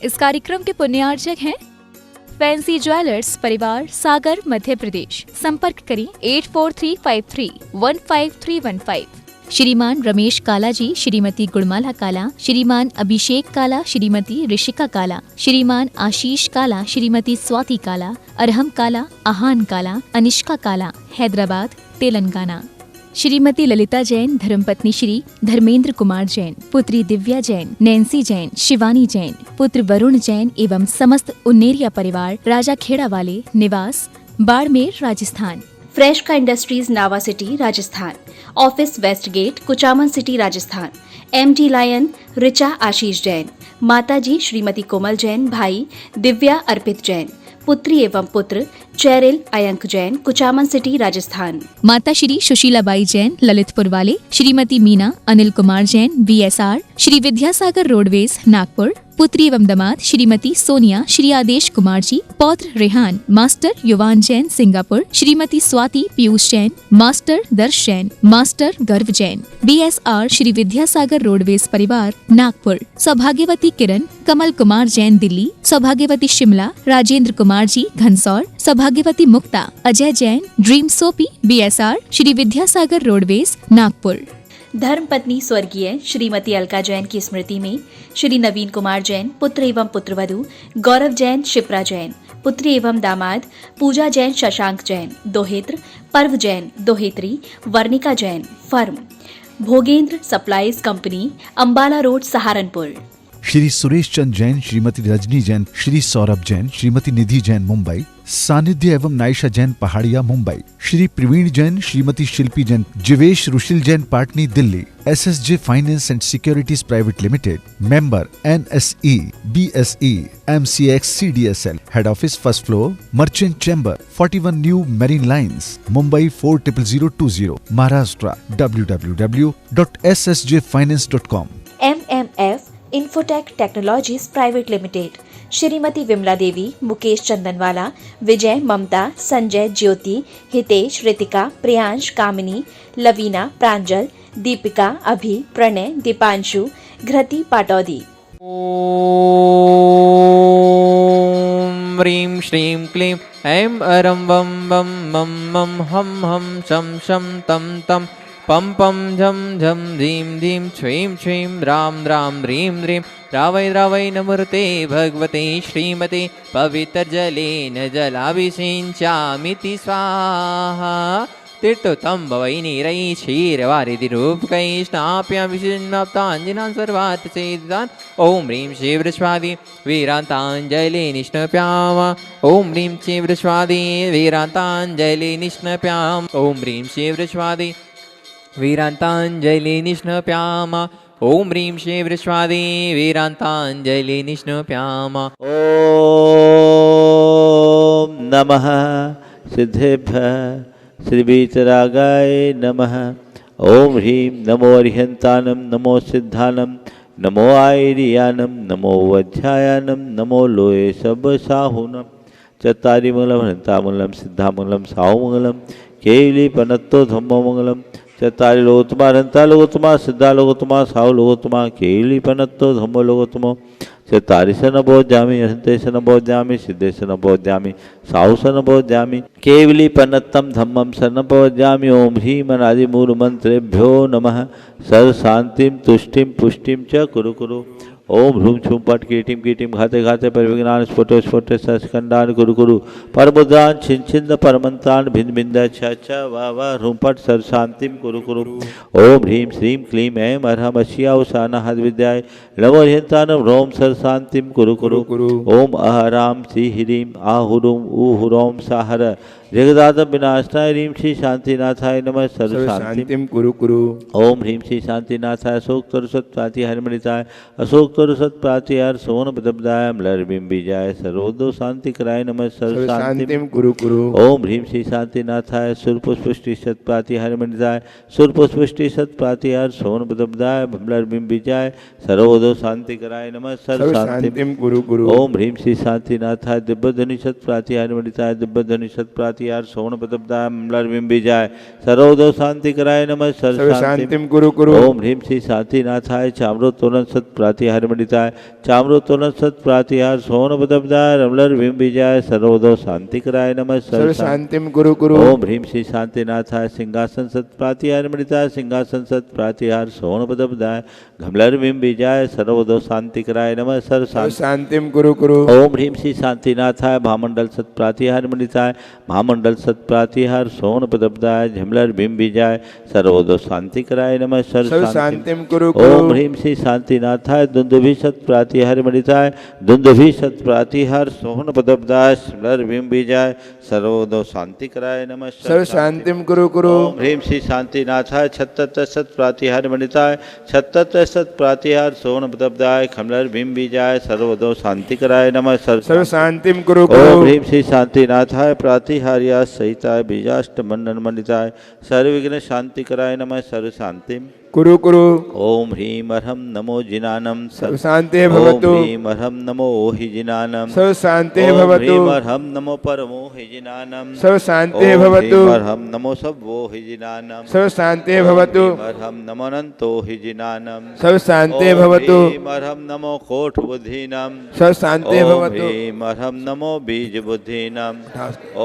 इस कार्यक्रम के पुण्यार्चक हैं फैंसी ज्वेलर्स परिवार, सागर, मध्य प्रदेश। संपर्क करें 8435315315। श्रीमान रमेश काला जी, श्रीमती गुणमाला काला, श्रीमान अभिषेक काला, श्रीमती ऋषिका काला, श्रीमान आशीष काला, श्रीमती स्वाति काला, अरहम काला, आहान काला, अनिष्का काला, हैदराबाद, तेलंगाना। श्रीमती ललिता जैन, धर्मपत्नी श्री धर्मेंद्र कुमार जैन, पुत्री दिव्या जैन, नैन्सी जैन, शिवानी जैन, पुत्र वरुण जैन एवं समस्त उन्नेरिया परिवार, राजा खेड़ा वाले, निवास बाड़मेर, राजस्थान। फ्रेश का industries, Nawa city, Rajasthan. Office west gate, Kuchaman city, Rajasthan. MD lion, Richa Ashish Jain. माताजी श्रीमती कोमल जैन, भाई दिव्या अर्पित जैन, पुत्री एवं पुत्र चैरिल अयंक जैन, कुचामन सिटी, राजस्थान। माता श्री सुशीलाबाई जैन, ललितपुर वाले, श्रीमती मीना अनिल कुमार जैन, VSR, श्री विद्यासागर रोडवेज, नागपुर। पुत्री एवं दामाद श्रीमती सोनिया, श्री आदेश कुमार जी, पौत्र रेहान, मास्टर युवान जैन, सिंगापुर। श्रीमती स्वाति पीयूष जैन, मास्टर दर्श जैन, मास्टर गर्व जैन, BSR, श्री विद्यासागर रोडवेज परिवार, नागपुर। सौभाग्यवती किरण कमल कुमार जैन, दिल्ली। सौभाग्यवती शिमला राजेंद्र कुमार जी, घनसौर। सौभाग्यवती Mukta Ajay Jain, dream soapy, BSR, Shri Vidyasagar roadways, Nagpur. धर्मपत्नी स्वर्गीय श्रीमती अलका जैन की स्मृति में श्री नवीन कुमार जैन, पुत्र एवं पुत्रवधू गौरव जैन, शिप्रा जैन, पुत्री एवं दामाद पूजा जैन, शशांक जैन, दोहित्र पर्व जैन, दोहित्री Varnika Jain, firm Bhogendra supplies company, Ambala road, Saharanpur. Shri Suresh Chand Jain, Shrimati Rajni Jain, Shri Saurabh Jain, Shrimati Nidhi Jain, Mumbai. Sanidhya एवं Naisha Jain, Pahadia, Mumbai. Shri Praveen Jain, Shrimati Shilpi Jain, Jivesh Rushil Jain, Patni, Delhi. SSJ finance and securities private limited, member NSE, BSE, MCX, CDSL, head office first floor, merchant chamber, 41 new marine lines, Mumbai 400020, Maharashtra. www.ssjfinance.com। MMF infotech technologies private limited, Shrimati Vimla Devi, Mukesh Chandanwala, Vijay, Mamta, Sanjay, Jyoti, Hitesh, Ritika, Priyansh, Kamini, Lavina, Pranjal, Deepika, Abhi, Pranay, Deepanshu, घृति, Pataudi. ओम ह्रीं श्रीं क्लीं ऐं अरं वं वं मं मं हं हं शं शं तं तं पं पं झं झं ह्रीं ह्रीं श्रीं श्रीं रां रां ह्रीं ह्रीं रावै रावै नमस्ते भगवते श्रीमते पवित्रजलेन जलाभिषिञ्चामिति स्वाहा। तीर्थोत्तम भवै नीरै क्षीरवारिधिरूपकै स्नाप्याभिषिञ्जनान् सर्वात् सेदितान्। ॐ ह्रीं शिवस्वादि वीरान्ताञ्जलि निष्णप्याम। ॐ ह्रीं शिवस्वादि वीरान्ताञ्जलि निष्णप्याम। ॐ ह्रीं शिवस्वादि वीरान्ताञ्जलि निष्णप्याम। ॐ ह्रीं शिवस्वादि वीरान्ताञ्जलि निष्णप्याम। ॐ नमः सिद्धेभ्यः श्रीवीतरागाय नमः। ओम ह्रीं नमो अरिहन्तानं, नमो सिद्धानं, नमो आयर्यानं, नमो वज्रायानं, नमो लोये सबसाहुनं। चत्तारिमंगलं हन्तामंगलं, सिद्धामंगलं, साहुमंगलं, केवलीपनत्तो धम्ममंगलं। चत्तारि लोकोत्तमा हन्ता लोकोत्तमा, सिद्धा लोकोत्तमा, साहु लोकोत्तमा, केवलीपनत्तो धम्मो लोकोत्तमो। चत्तारि शनबोध्यामि, हन्ते शनबोध्यामि, सिद्धे शनबोध्यामि, साहु शनबोध्यामि, केवलीपनत्तं धम्मं शनबोध्यामि। ओम ह्रीं अनादिमूलमन्त्रेभ्यो नमः। सर्वशान्तिं तुष्टिं पुष्टिं च कुरु कुरु। ओम ह्रूं छूं पट कीटिं घाते घाते परिविघ्नान् स्फुटो स्फुटे सस्कंडान् कुरु कुरु। परमुद्रान् छिन्द परमन्तान् भिन्न भिन्न छ वा वा ह्रूं पट सर्वशान्तिं कुरु कुरु। ओम ह्रीं श्रीं क्लीं ऐं अरहं अश्यावसाना हद्विद्याय नमो ह्यन्तानं ह्रौं सर्वशान्तिं कुरु कुरु। ओम अहरां श्री ह्रीं आहुरुं ऊहुरौं साहर जगदादं विनाशनाय ह्रीं श्री शांतिनाथाय नमः सर्वशान्तिं कुरु कुरु। ओम ह्रीं श्री शांतिनाथाय अशोकतरुसत्प्रातिहारमणिताय अशोकतरुसत्प्रातिहार सोनपदब्दाय म्लर्बिम्बिजाय सर्वोदो शांतिकराय नमः सर्वशान्तिं कुरु कुरु। ओम ह्रीं श्री शांतिनाथाय सुरपुष्पष्टिशत्प्रातिहारमणिताय सुरपुष्पष्टिशत्प्रातिहार सोनपदब्दाय म्लर्बिम्बिजाय सर्वोदो शांतिकराय नमः सर्वशान्तिं कुरु कुरु। ओम ह्रीं श्री शांतिनाथाय दिव्यधनुषत्प्रातिहारमणिताय दिव्यधनुषत्प्रातिहार प्रातिहार सोन प्रदब्धाय मम्लर बीजाय सर्वदो शांति कराय नमः सर्व शांतिम कुरु कुरु। ओम ह्रीम श्री शांतिनाथाय चामरो तोलन सत प्रातिहार मंडिताय चामरो तोलन सत प्रातिहार सोन प्रदब्धाय मम्लर बीजाय सर्वदो शांति कराय नमः सर्व शांतिम कुरु कुरु। ओम ह्रीम श्री शांतिनाथाय सिंहासन सत प्रातिहार मंडिताय सिंहासन सत प्रातिहार सोन प्रदब्धाय घमलर बीजाय सर्वदो शांति कराय नमः सर्व शांतिम कुरु कुरु। ओम ह्रीम श्री शांतिनाथाय महामंडल सत प्रातिहार मंडिताय महामंडल सत प्रातिहार सोन प्रदब्धाय झमलर बीजाय सर्वदो शांति कराय नमः सर्व शांतिम कुरु कुरु। ओम ह्रीम श्री शांतिनाथाय दुंदुभि सत प्रातिहार मंडिताय दुंदुभि सत प्रातिहार सोन प्रदब्धाय झमलर बीजाय सर्वदो शांति कराय नमः सर्व शांतिम कुरु कुरु। ओम ह्रीम श्री शांतिनाथाय छत्तर सत प्रातिहार मंडिताय छत्तर सत प्रातिहार सोन प्रदब्धाय खमलर बीजाय सर्वदो शांति कराय नमः सर्व शांतिम कुरु कुरु। ओम ह्रीम श्री शांतिनाथाय प्रातिहार्या सहिताय बीजाष्ट मंडन मंडिताय सर्वविघ्न शांति कराय नमः सर्व शांतिम कुरु कुरु। ओम ह्रीम अर्हम नमो जिनानम सर्व शांति भवतु। ओम ह्रीम अर्हम नमो ओहि जिनानम सर्व शांति ओम भवतु। ह्रीम अर्हम नमो परमो हि जिनानम सर्व शांति ओम भवतु। ह्रीम अर्हम नमो सब्बो हि जिनानम सर्व शांति भवतु। ओम ह्रीम अर्हम नमो अनंतो हि जिनानम सर्व शांति ओम भवतु। ह्रीम अर्हम नमो कोट बुद्धिनम सर्व शांति ओम भवतु। ह्रीम अर्हम नमो बीज बुद्धिनम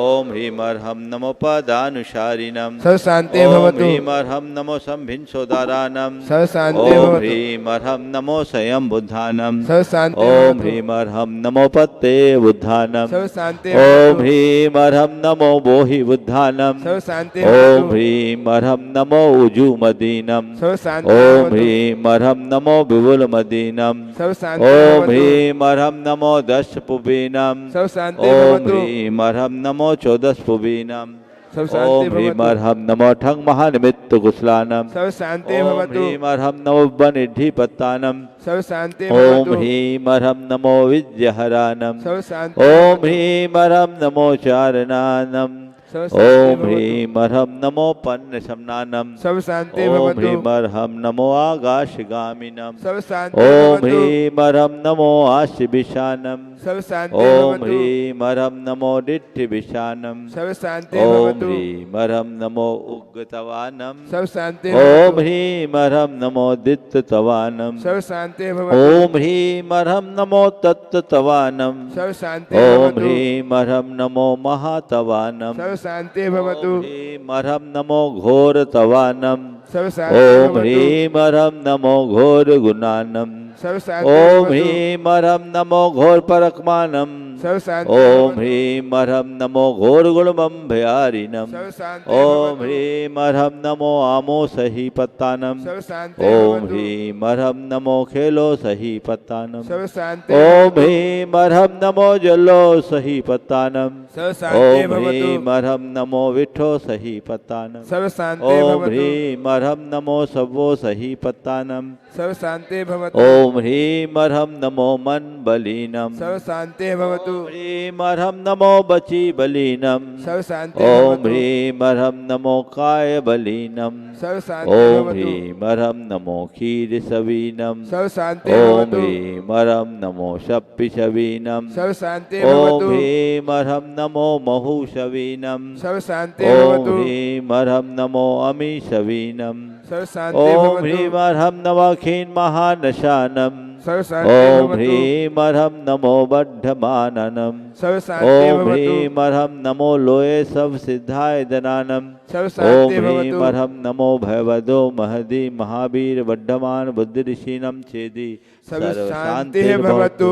ओम ह्रीम अर्हम नमो पदानुसारिणम सर्व शांति ओम भवतु। ह्रीम अर्हम नमो संभिन्सोदारानम सर्व शांति ओम भवतु। ह्रीम अर्हम नमो स्वयं बुद्धानम सर्व शांति ओम भवतु। ह्रीम अर्हम नमो पत्ते बुद्धानम सर्व शांति ओम भवतु। ह्रीम अर्हम नमो बोहि बुद्धानम सर्व शांति ओम भवतु। ह्रीम अर्हम नमो उजुमदीनम सर्व शांति ओम भवतु। ह्रीम अर्हम नमो विपुलमदीनम सर्व शांति ओम भवतु। ह्रीम अर्हम नमो दश पुबीनम सर्व शांति ओम भवतु। ह्रीम अर्हम नमो चौदश पुबीनम सर्व शांति ओम ह्रीम भवतु। अर्हम नमो ठंग महानिमित्त कुशलानम सर्व शांति ओम भवतु। ह्रीम अर्हम नमो बनिद्धि पत्तानम सर्व शांति ओम भवतु। ह्रीम अर्हम नमो विद्यहरानम सर्व शांति ओम भवतु। ह्रीम अर्हम नमो चारणानम सर्व शांति ओम भवतु। ह्रीम अर्हम नमो पन्न शमनानम सर्व शांति ओम भवतु। ह्रीम अर्हम नमो आकाशगामिनम सर्व शांति ओम भवतु। ह्रीम अर्हम नमो आशिविशानम सर्व शांति ओम भवतु। ह्रीम अर्हम नमो दिट्ठिविशानम सर्व शांति ओम भवतु। ह्रीम अर्हम नमो उग्गतवानम सर्व शांति ओम भवतु। ह्रीम अर्हम नमो दित्ततवानम सर्व शांति भवतु। ओम ह्रीम अर्हम नमो तत्तवानम सर्व शांति ओम भवतु। ह्रीम अर्हम नमो महातवानम सर्व शांति भवतु। ओम ह्रीम अर्हम नमो घोर तवानम सर्व शांति ओम भवतु। ह्रीम अर्हम नमो घोर गुणानम सर्व शांति ओम भवतु। ह्रीम अर्हम नमो घोर परकमानम सर्व शांति ओम भवतु। ह्रीम अर्हम नमो घोर गुणमम भयारिणम सर्व शांति ओम भवतु। ह्रीम अर्हम नमो आमो सही पत्तानम सर्व शांति ओम भवतु। ह्रीम अर्हम नमो खेलो सही पत्तानम सर्व शांति ओम भवतु। ह्रीम अर्हम नमो जलो सही पत्तानम सर्व शांति ओम भवतु। ह्रीम अर्हम नमो विठो सही पत्तानम सर्व शांति ओम भवतु। ह्रीम अर्हम नमो सवो सही पत्तानम सर्व शांति भवतु। ओम ह्रीम अर्हम नमो मन बलीनम सर्व शांति भवतु। ओम ह्रीम अर्हम नमो बची बलीनम सर्व शांति ओम भवतु। ह्रीम अर्हम नमो काय बलीनम सर्व शांति ओम भवतु। ह्रीम अर्हम नमो क्षीर सवीनम सर्व शांति ओम भवतु। ह्रीम अर्हम नमो शप्पि शवीनम सर्व शांति ओम भवतु। ह्रीम अर्हम नमो महु शवीनम सर्व शांति ओम भवतु। ह्रीम अर्हम नमो अमी शवीनम सर्व शांति ओम भवतु। ह्रीम अर्हम नमो खीन महानशानम सर्व शांति ओम भवतु। ह्रीम अर्हम नमो बद्धमाननम सर्व शांति ओम भवतु। ह्रीम अर्हम नमो लोये सब सिद्धाय दनानम सर्व ओम शांति ह्रीम भवतु। अर्हम नमो भयवदो महदी महावीर वड्ढमान बुद्धि ऋषिनम छेदी सर्व शांति भवतु।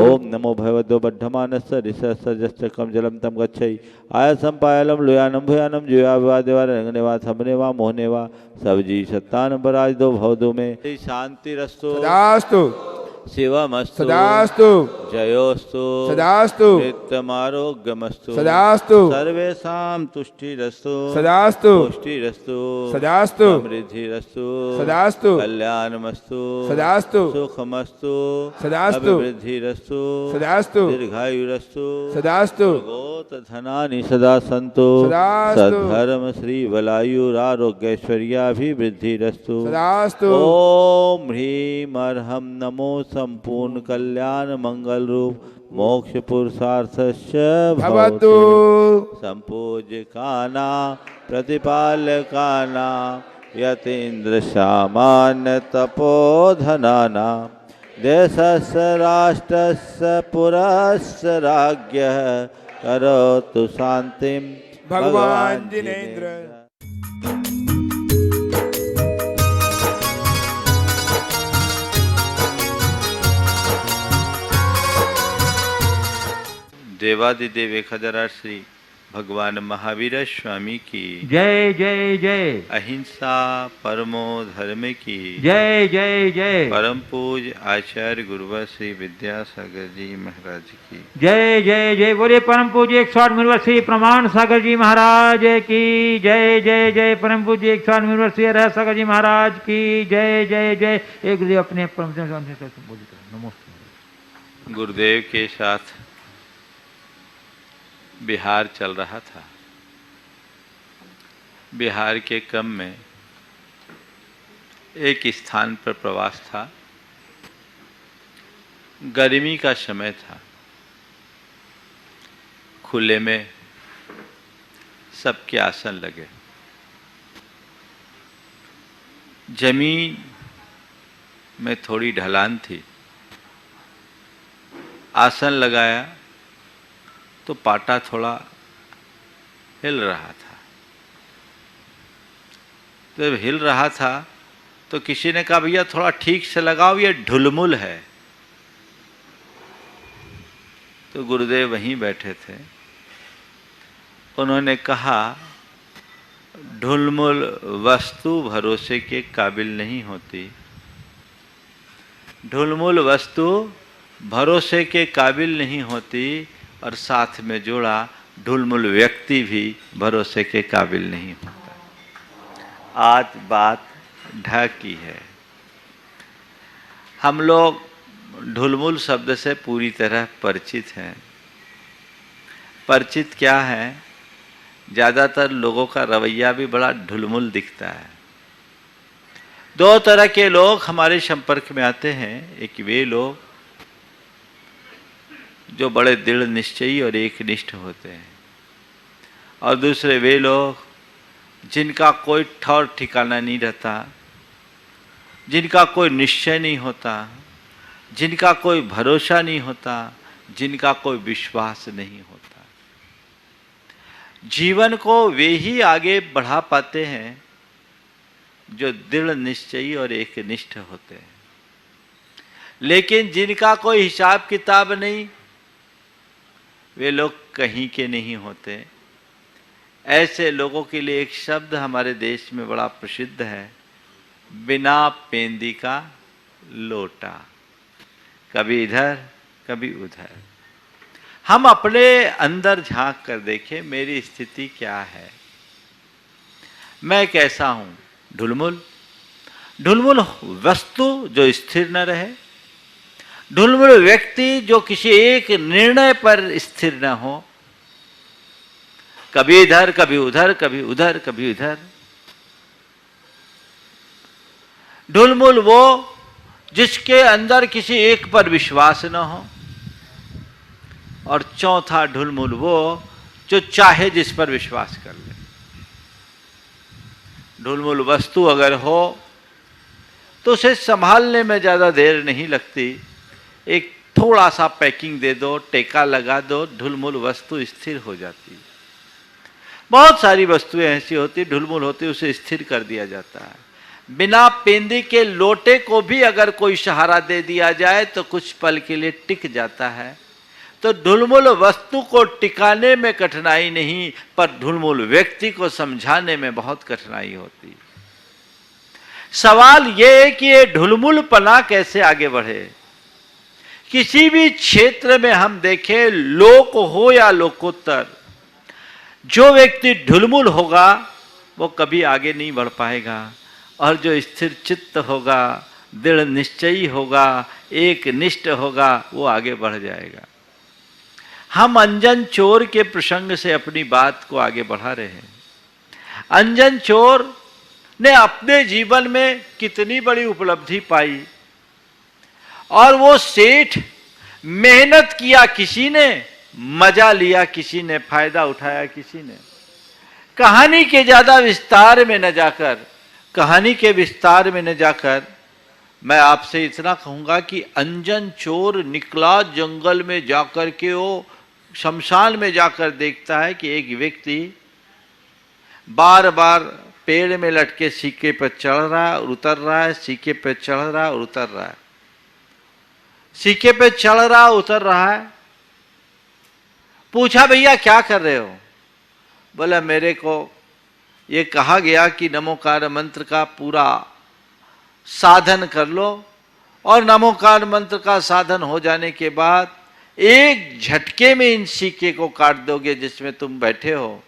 ओम नमो भयवदो बड्ढमानस्य ऋषसजश्चक्रम जलम तम गच्छै आयसम पायलम लोयानम भूयानम जुया विवादेवा रंगनेवा थमनेवा मोहनेवा सब जी सत्तान पराज दो भवदो में शांति रस्तो सदास्तु शिवमस्तु सदास्तु जयोस्तु सदास्तु नित्यमारोग्यमस्तु सदास्तु सर्वेषां तुष्टिरस्तु सदास्तु पुष्टिरस्तु सदास्तु समृद्धिरस्तु सदास्तु कल्याणमस्तु सदास्तु सुखमस्तु सदास्तु अभिवृद्धिरस्तु सदास्तु दीर्घायुरस्तु सदास्तु गोत धनानि सदा सन्तु सदास्तु सद्धर्म श्री बलायुरारोग्यैश्वर्याभिवृद्धिरस्तु सदास्तु ओम ह्रीम अर्हम नमो संपूर्ण कल्याण मंगल फल रूप मोक्ष पुरुषार्थस्य भवतु संपूज्यकाना प्रतिपालकाना यतीन्द्र सामान्य तपोधनाना देशस्य राष्ट्रस्य पुरस्य राज्ञः करोतु शांतिं भगवान जिनेन्द्र। देवादिदेव 1008 श्री भगवान महावीर स्वामी की जय जय जय। अहिंसा परमो धर्म की जय जय जय। परम पूज आचार्य गुरुवर श्री विद्यासागर जी महाराज की जय जय जय। बोले परम पूज्य 108 मुनिवर श्री प्रमाण सागर जी महाराज की जय जय जय। परम पूज्य 108 मुनिवर श्री रह सागर जी महाराज की जय जय जय। एक गुरुदेव अपने परम नमस्ते। गुरुदेव के साथ बिहार चल रहा था। बिहार के क्रम में एक स्थान पर प्रवास था। गर्मी का समय था। खुले में सबके आसन लगे। जमीन में थोड़ी ढलान थी। आसन लगाया तो पाटा थोड़ा हिल रहा था। जब हिल रहा था तो किसी ने कहा भैया थोड़ा ठीक से लगाओ, ये ढुलमुल है। तो गुरुदेव वहीं बैठे थे। उन्होंने कहा ढुलमुल वस्तु भरोसे के काबिल नहीं होती। ढुलमुल वस्तु भरोसे के काबिल नहीं होती। और साथ में जोड़ा ढुलमुल व्यक्ति भी भरोसे के काबिल नहीं होता। आज बात ढकी है। हम लोग ढुलमुल शब्द से पूरी तरह परिचित हैं। परिचित क्या है? ज़्यादातर लोगों का रवैया भी बड़ा ढुलमुल दिखता है। दो तरह के लोग हमारे संपर्क में आते हैं। एक वे लोग जो बड़े दृढ़ निश्चयी और एकनिष्ठ होते हैं, और दूसरे वे लोग जिनका कोई ठौर ठिकाना नहीं रहता, जिनका कोई निश्चय नहीं होता, जिनका कोई भरोसा नहीं होता, जिनका कोई विश्वास नहीं होता। जीवन को वे ही आगे बढ़ा पाते हैं जो दृढ़ निश्चयी और एकनिष्ठ होते हैं। लेकिन जिनका कोई हिसाब किताब नहीं, वे लोग कहीं के नहीं होते। ऐसे लोगों के लिए एक शब्द हमारे देश में बड़ा प्रसिद्ध है, बिना पेंदी का लोटा। कभी इधर कभी उधर। हम अपने अंदर झांक कर देखें, मेरी स्थिति क्या है, मैं कैसा हूं। ढुलमुल ढुलमुल वस्तु जो स्थिर न रहे, ढुलमुल व्यक्ति जो किसी एक निर्णय पर स्थिर न हो, कभी इधर कभी उधर, कभी उधर कभी इधर। ढुलमुल वो जिसके अंदर किसी एक पर विश्वास न हो, और चौथा ढुलमुल वो जो चाहे जिस पर विश्वास कर ले। ढुलमुल वस्तु अगर हो तो उसे संभालने में ज़्यादा देर नहीं लगती। एक थोड़ा सा पैकिंग दे दो, टेका लगा दो, ढुलमुल वस्तु स्थिर हो जाती है। बहुत सारी वस्तुएं ऐसी होती, ढुलमुल होती, उसे स्थिर कर दिया जाता है। बिना पेंदी के लोटे को भी अगर कोई सहारा दे दिया जाए तो कुछ पल के लिए टिक जाता है। तो ढुलमुल वस्तु को टिकाने में कठिनाई नहीं, पर ढुलमुल व्यक्ति को समझाने में बहुत कठिनाई होती। सवाल यह है कि ये ढुलमुलपना कैसे आगे बढ़े। किसी भी क्षेत्र में हम देखें, लोक हो या लोकोत्तर, जो व्यक्ति ढुलमुल होगा वो कभी आगे नहीं बढ़ पाएगा, और जो स्थिर चित्त होगा, दृढ़ निश्चयी होगा, एक निष्ठ होगा, वो आगे बढ़ जाएगा। हम अंजन चोर के प्रसंग से अपनी बात को आगे बढ़ा रहे हैं। अंजन चोर ने अपने जीवन में कितनी बड़ी उपलब्धि पाई, और वो सेठ मेहनत किया किसी ने, मजा लिया किसी ने, फायदा उठाया किसी ने। कहानी के ज्यादा विस्तार में न जाकर, कहानी के विस्तार में न जाकर मैं आपसे इतना कहूंगा कि अंजन चोर निकला जंगल में जाकर के, वो शमशान में जाकर देखता है कि एक व्यक्ति बार बार पेड़ में लटके सिक्के पर चढ़ रहा है और उतर रहा है, सिक्के पर चढ़ रहा है और उतर रहा है, सिक्के पे चढ़ रहा उतर रहा है। पूछा भैया क्या कर रहे हो? बोला मेरे को ये कहा गया कि नमोकार मंत्र का पूरा साधन कर लो, और नमोकार मंत्र का साधन हो जाने के बाद एक झटके में इन सिक्के को काट दोगे जिसमें तुम बैठे हो,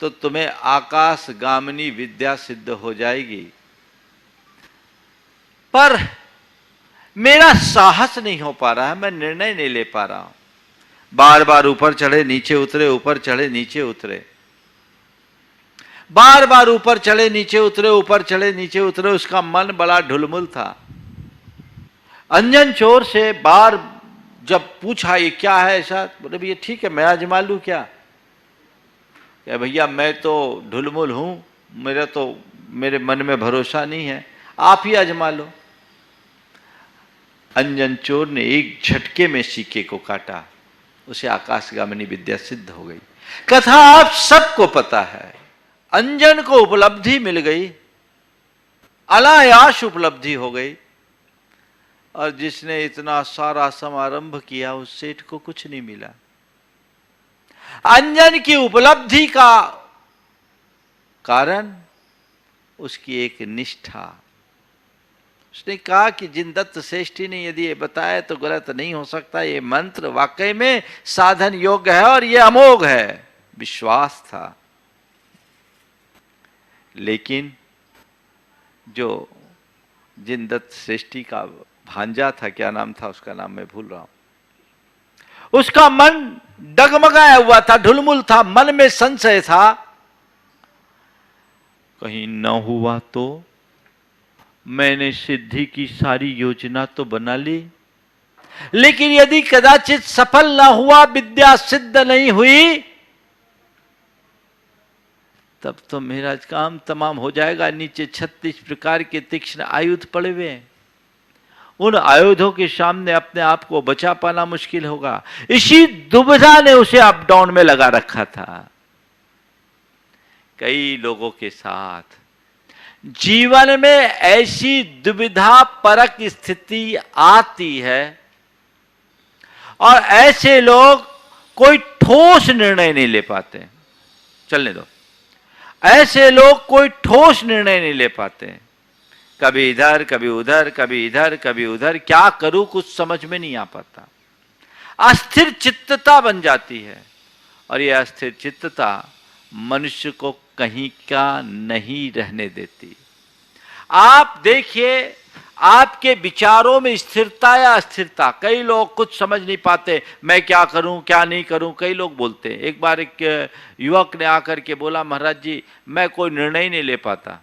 तो तुम्हें आकाश गामिनी विद्या सिद्ध हो जाएगी। पर मेरा साहस नहीं हो पा रहा है, मैं निर्णय नहीं ले पा रहा हूं। बार बार ऊपर चढ़े नीचे उतरे, ऊपर चढ़े नीचे उतरे, बार बार ऊपर चढ़े नीचे उतरे, ऊपर चढ़े नीचे उतरे। उसका मन बड़ा ढुलमुल था। अंजन चोर से बार जब पूछा ये क्या है ऐसा, बोले भैया ठीक है मैं आजमा लूं क्या? भैया मैं तो ढुलमुल हूं, मेरे मन में भरोसा नहीं है, आप ही आजमा लो। अंजन चोर ने एक झटके में सिक्के को काटा, उसे आकाशगामिनी विद्या सिद्ध हो गई। कथा आप सबको पता है। अंजन को उपलब्धि मिल गई, अनायास उपलब्धि हो गई, और जिसने इतना सारा समारंभ किया उस सेठ को कुछ नहीं मिला। अंजन की उपलब्धि का कारण उसकी एक निष्ठा। उसने कहा कि जिन दत्त श्रेष्ठी ने यदि ये बताया तो गलत नहीं हो सकता, ये मंत्र वाकई में साधन योग्य है और ये अमोघ है। विश्वास था। लेकिन जो जिन दत्त श्रेष्ठी का भांजा था, क्या नाम था उसका, नाम मैं भूल रहा हूं, उसका मन डगमगाया हुआ था, ढुलमुल था, मन में संशय था। कहीं न हुआ तो मैंने सिद्धि की सारी योजना तो बना ली, लेकिन यदि कदाचित सफल ना हुआ, विद्या सिद्ध नहीं हुई, तब तो मेरा काम तमाम हो जाएगा। नीचे 36 प्रकार के तीक्ष्ण आयुध पड़े हुए हैं, उन आयुधों के सामने अपने आप को बचा पाना मुश्किल होगा। इसी दुविधा ने उसे अप डाउन में लगा रखा था। कई लोगों के साथ जीवन में ऐसी दुविधा परक स्थिति आती है, और ऐसे लोग कोई ठोस निर्णय नहीं ले पाते। चलने दो। ऐसे लोग कोई ठोस निर्णय नहीं ले पाते, कभी इधर कभी उधर, कभी इधर कभी उधर, क्या करूं कुछ समझ में नहीं आ पाता। अस्थिर चित्तता बन जाती है, और यह अस्थिर चित्तता मनुष्य को कहीं का नहीं रहने देती। आप देखिए, आपके विचारों में स्थिरता या अस्थिरता, कई लोग कुछ समझ नहीं पाते, मैं क्या करूं क्या नहीं करूं, कई लोग बोलते हैं। एक बार एक युवक ने आकर के बोला, महाराज जी मैं कोई निर्णय नहीं ले पाता,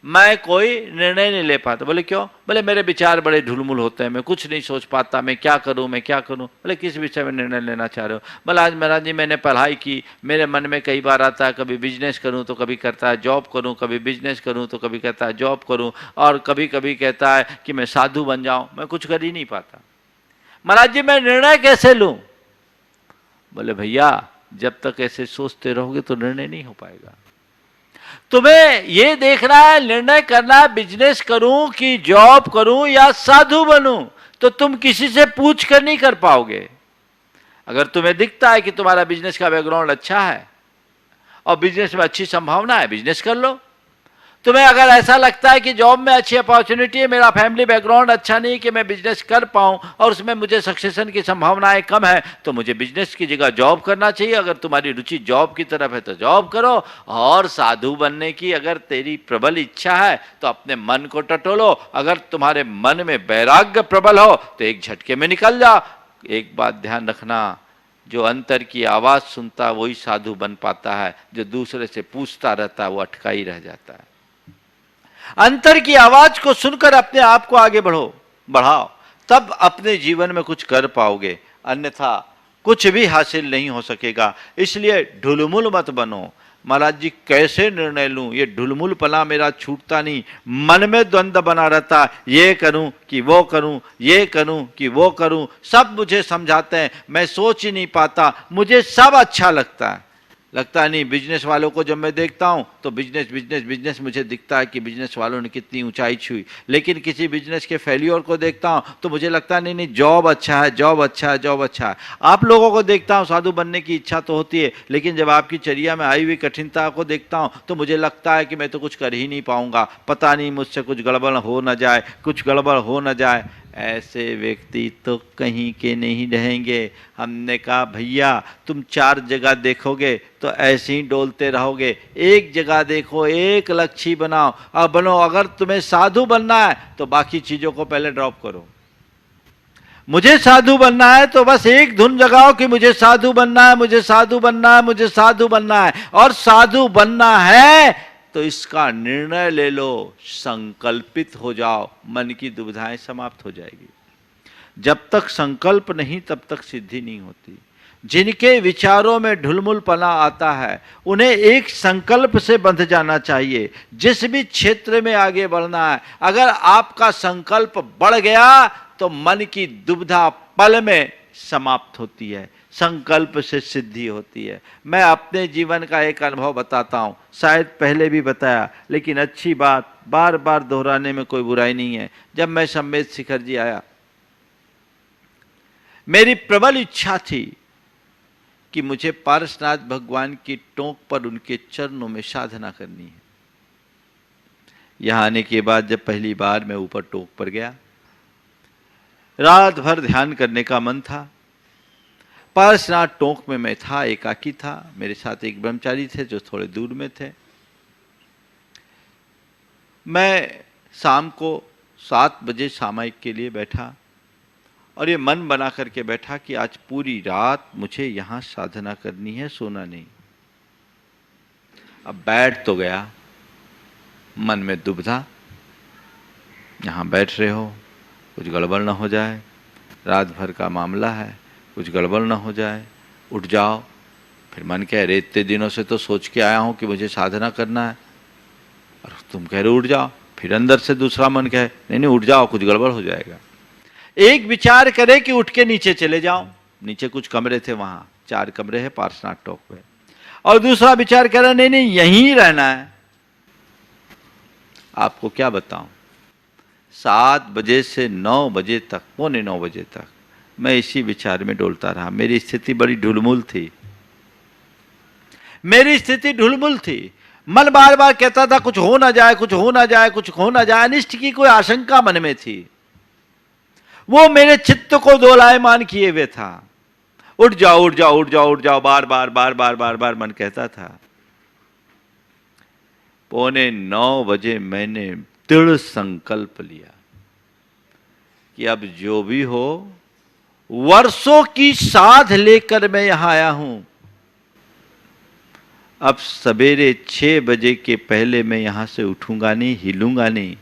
मैं कोई निर्णय नहीं ले पाता। बोले क्यों? बोले मेरे विचार बड़े ढुलमुल होते हैं, मैं कुछ नहीं सोच पाता, मैं क्या करूं मैं क्या करूं। बोले किस विषय में निर्णय लेना चाह रहे हो? बोले आज महाराज जी मैंने पढ़ाई की, मेरे मन में कई बार आता है कभी बिजनेस करूं तो कभी करता है जॉब करूं, कभी बिजनेस करूं तो कभी कहता है जॉब करूं, और कभी कभी कहता है कि मैं साधु बन जाऊं, मैं कुछ कर ही नहीं पाता। महाराज जी मैं निर्णय कैसे लूं? बोले भैया जब तक ऐसे सोचते रहोगे तो निर्णय नहीं हो पाएगा। तुम्हें ये देखना है, निर्णय करना है, बिजनेस करूं कि जॉब करूं या साधु बनूं, तो तुम किसी से पूछ कर नहीं कर पाओगे। अगर तुम्हें दिखता है कि तुम्हारा बिजनेस का बैकग्राउंड अच्छा है और बिजनेस में अच्छी संभावना है, बिजनेस कर लो। तुम्हें अगर ऐसा लगता है कि जॉब में अच्छी अपॉर्चुनिटी है, मेरा फैमिली बैकग्राउंड अच्छा नहीं कि मैं बिजनेस कर पाऊं और उसमें मुझे सक्सेशन की संभावनाएं कम है, तो मुझे बिजनेस की जगह जॉब करना चाहिए। अगर तुम्हारी रुचि जॉब की तरफ है तो जॉब करो, और साधु बनने की अगर तेरी प्रबल इच्छा है तो अपने मन को टटोलो। अगर तुम्हारे मन में वैराग्य प्रबल हो तो एक झटके में निकल जाओ। एक बात ध्यान रखना, जो अंतर की आवाज सुनता वही साधु बन पाता है, जो दूसरे से पूछता रहता है वो अटका ही रह जाता है। अंतर की आवाज को सुनकर अपने आप को आगे बढ़ाओ, तब अपने जीवन में कुछ कर पाओगे, अन्यथा कुछ भी हासिल नहीं हो सकेगा। इसलिए ढुलमुल मत बनो। महाराज जी कैसे निर्णय लूं, ये ढुलमुल पना मेरा छूटता नहीं, मन में द्वंद्व बना रहता, ये करूं कि वो करूं, ये करूं कि वो करूं, सब मुझे समझाते हैं, मैं सोच ही नहीं पाता, मुझे सब अच्छा लगता नहीं। बिजनेस वालों को जब मैं देखता हूं तो बिजनेस बिजनेस बिजनेस मुझे दिखता है कि बिजनेस वालों ने कितनी ऊंचाई छुई, लेकिन किसी बिजनेस के फेल्योर को देखता हूं तो मुझे लगता है नहीं नहीं जॉब अच्छा है, जॉब अच्छा है, जॉब अच्छा है। आप लोगों को देखता हूं, साधु बनने की इच्छा तो होती है, लेकिन जब आपकी चर्या में आई हुई कठिनता को देखता हूं तो मुझे लगता है कि मैं तो कुछ कर ही नहीं पाऊंगा, पता नहीं मुझसे कुछ गड़बड़ हो न जाए, कुछ गड़बड़ हो न जाए। ऐसे व्यक्ति तो कहीं के नहीं रहेंगे। हमने कहा भैया तुम 4 जगह देखोगे तो ऐसे ही डोलते रहोगे, एक जगह देखो, एक लक्ष्य बनाओ और बनो। अगर तुम्हें साधु बनना है तो बाकी चीजों को पहले ड्रॉप करो। मुझे साधु बनना है तो बस एक धुन जगाओ कि मुझे साधु बनना है, मुझे साधु बनना है, मुझे साधु बनना है। और साधु बनना है तो इसका निर्णय ले लो, संकल्पित हो जाओ, मन की दुविधाएं समाप्त हो जाएगी। जब तक संकल्प नहीं तब तक सिद्धि नहीं होती। जिनके विचारों में ढुलमुलपना आता है उन्हें एक संकल्प से बंध जाना चाहिए। जिस भी क्षेत्र में आगे बढ़ना है, अगर आपका संकल्प बढ़ गया तो मन की दुविधा पल में समाप्त होती है, संकल्प से सिद्धि होती है। मैं अपने जीवन का एक अनुभव बताता हूं, शायद पहले भी बताया, लेकिन अच्छी बात बार बार दोहराने में कोई बुराई नहीं है। जब मैं सम्मेद शिखर जी आया, मेरी प्रबल इच्छा थी कि मुझे पारसनाथ भगवान की टोंक पर उनके चरणों में साधना करनी है। यहां आने के बाद जब पहली बार मैं ऊपर टोंक पर गया, रात भर ध्यान करने का मन था। पारसनाथ टोंक में मैं था, एकाकी था, मेरे साथ एक ब्रह्मचारी थे जो थोड़े दूर में थे। मैं शाम को 7 बजे सामायिक के लिए बैठा और ये मन बना करके बैठा कि आज पूरी रात मुझे यहां साधना करनी है, सोना नहीं। अब बैठ तो गया, मन में दुविधा, यहां बैठ रहे हो, कुछ गड़बड़ ना हो जाए, रात भर का मामला है, कुछ गड़बड़ ना हो जाए, उठ जाओ। फिर मन कह रहे इतने दिनों से तो सोच के आया हूं कि मुझे साधना करना है, और तुम कह रहे उठ जाओ। फिर अंदर से दूसरा मन कहे नहीं नहीं उठ जाओ, कुछ गड़बड़ हो जाएगा। एक विचार करे कि उठ के नीचे चले जाओ, नीचे कुछ कमरे थे, वहां 4 कमरे हैं पारसनाथ टॉक पे, और दूसरा विचार करे नहीं नहीं यहीं रहना है। आपको क्या बताऊं, 7 बजे से 9 बजे तक, पौने 9 बजे तक मैं इसी विचार में डोलता रहा। मेरी स्थिति बड़ी ढुलमुल थी, मेरी स्थिति ढुलमुल थी। मन बार बार कहता था कुछ हो ना जाए, कुछ हो ना जाए, कुछ हो ना जाए। अनिष्ट की कोई आशंका मन में थी, वो मेरे चित्त को दोलायमान किए हुए था। उठ जाओ उठ जाओ उठ जाओ उठ जाओ, बार बार बार बार बार बार मन कहता था। पौने 9 बजे मैंने दृढ़ संकल्प लिया कि अब जो भी हो, वर्षों की साध लेकर मैं यहां आया हूं, अब सवेरे 6 बजे के पहले मैं यहां से उठूंगा नहीं, हिलूंगा नहीं,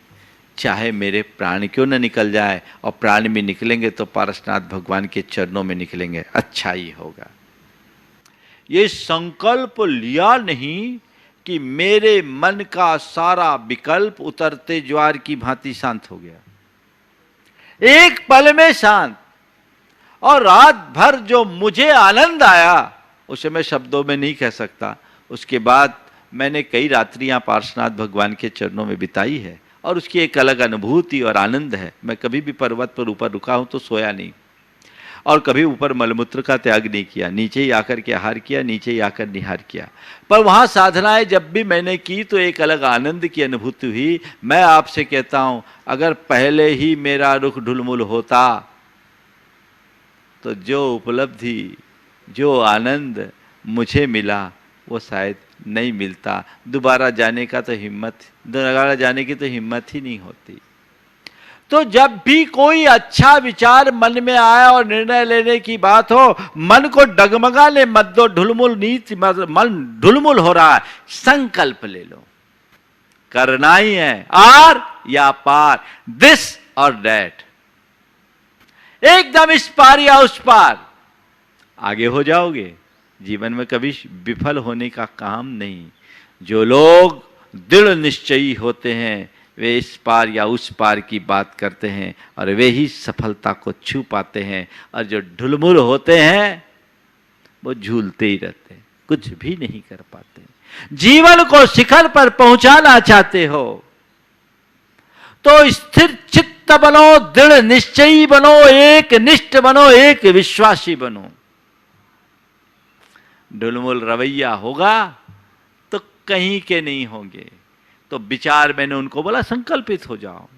चाहे मेरे प्राण क्यों न निकल जाए। और प्राण में निकलेंगे तो पारसनाथ भगवान के चरणों में निकलेंगे, अच्छा ही होगा। ये संकल्प लिया नहीं कि मेरे मन का सारा विकल्प उतरते ज्वार की भांति शांत हो गया, एक पल में शांत। और रात भर जो मुझे आनंद आया उसे मैं शब्दों में नहीं कह सकता। उसके बाद मैंने कई रात्रियां पार्श्वनाथ भगवान के चरणों में बिताई है और उसकी एक अलग अनुभूति और आनंद है। मैं कभी भी पर्वत पर ऊपर रुका हूं तो सोया नहीं, और कभी ऊपर मलमूत्र का त्याग नहीं किया, नीचे ही आकर के आहार किया, नीचे ही आकर निहार किया। पर वहां साधनाएं जब भी मैंने की तो एक अलग आनंद की अनुभूति हुई। मैं आपसे कहता हूं, अगर पहले ही मेरा रुख ढुलमुल होता तो जो उपलब्धि, जो आनंद मुझे मिला वो शायद नहीं मिलता। दोबारा जाने का तो दोबारा जाने की तो हिम्मत ही नहीं होती। तो जब भी कोई अच्छा विचार मन में आया और निर्णय लेने की बात हो, मन को डगमगाने मत दो। ढुलमुल नीति, मन ढुलमुल हो रहा है, संकल्प ले लो, करना ही है, आर या पार, दिस और दैट। एकदम इस पार या उस पार, आगे हो जाओगे। जीवन में कभी विफल होने का काम नहीं। जो लोग दृढ़ निश्चयी होते हैं वे इस पार या उस पार की बात करते हैं और वे ही सफलता को छू पाते हैं। और जो ढुलमुल होते हैं वो झूलते ही रहते हैं, कुछ भी नहीं कर पाते। जीवन को शिखर पर पहुंचाना चाहते हो तो स्थिर चित्त बनो, दृढ़ निश्चयी बनो, एक निष्ठ बनो, एक विश्वासी बनो। ढुलमुल रवैया होगा तो कहीं के नहीं होंगे। तो विचार, मैंने उनको बोला संकल्पित हो जाओ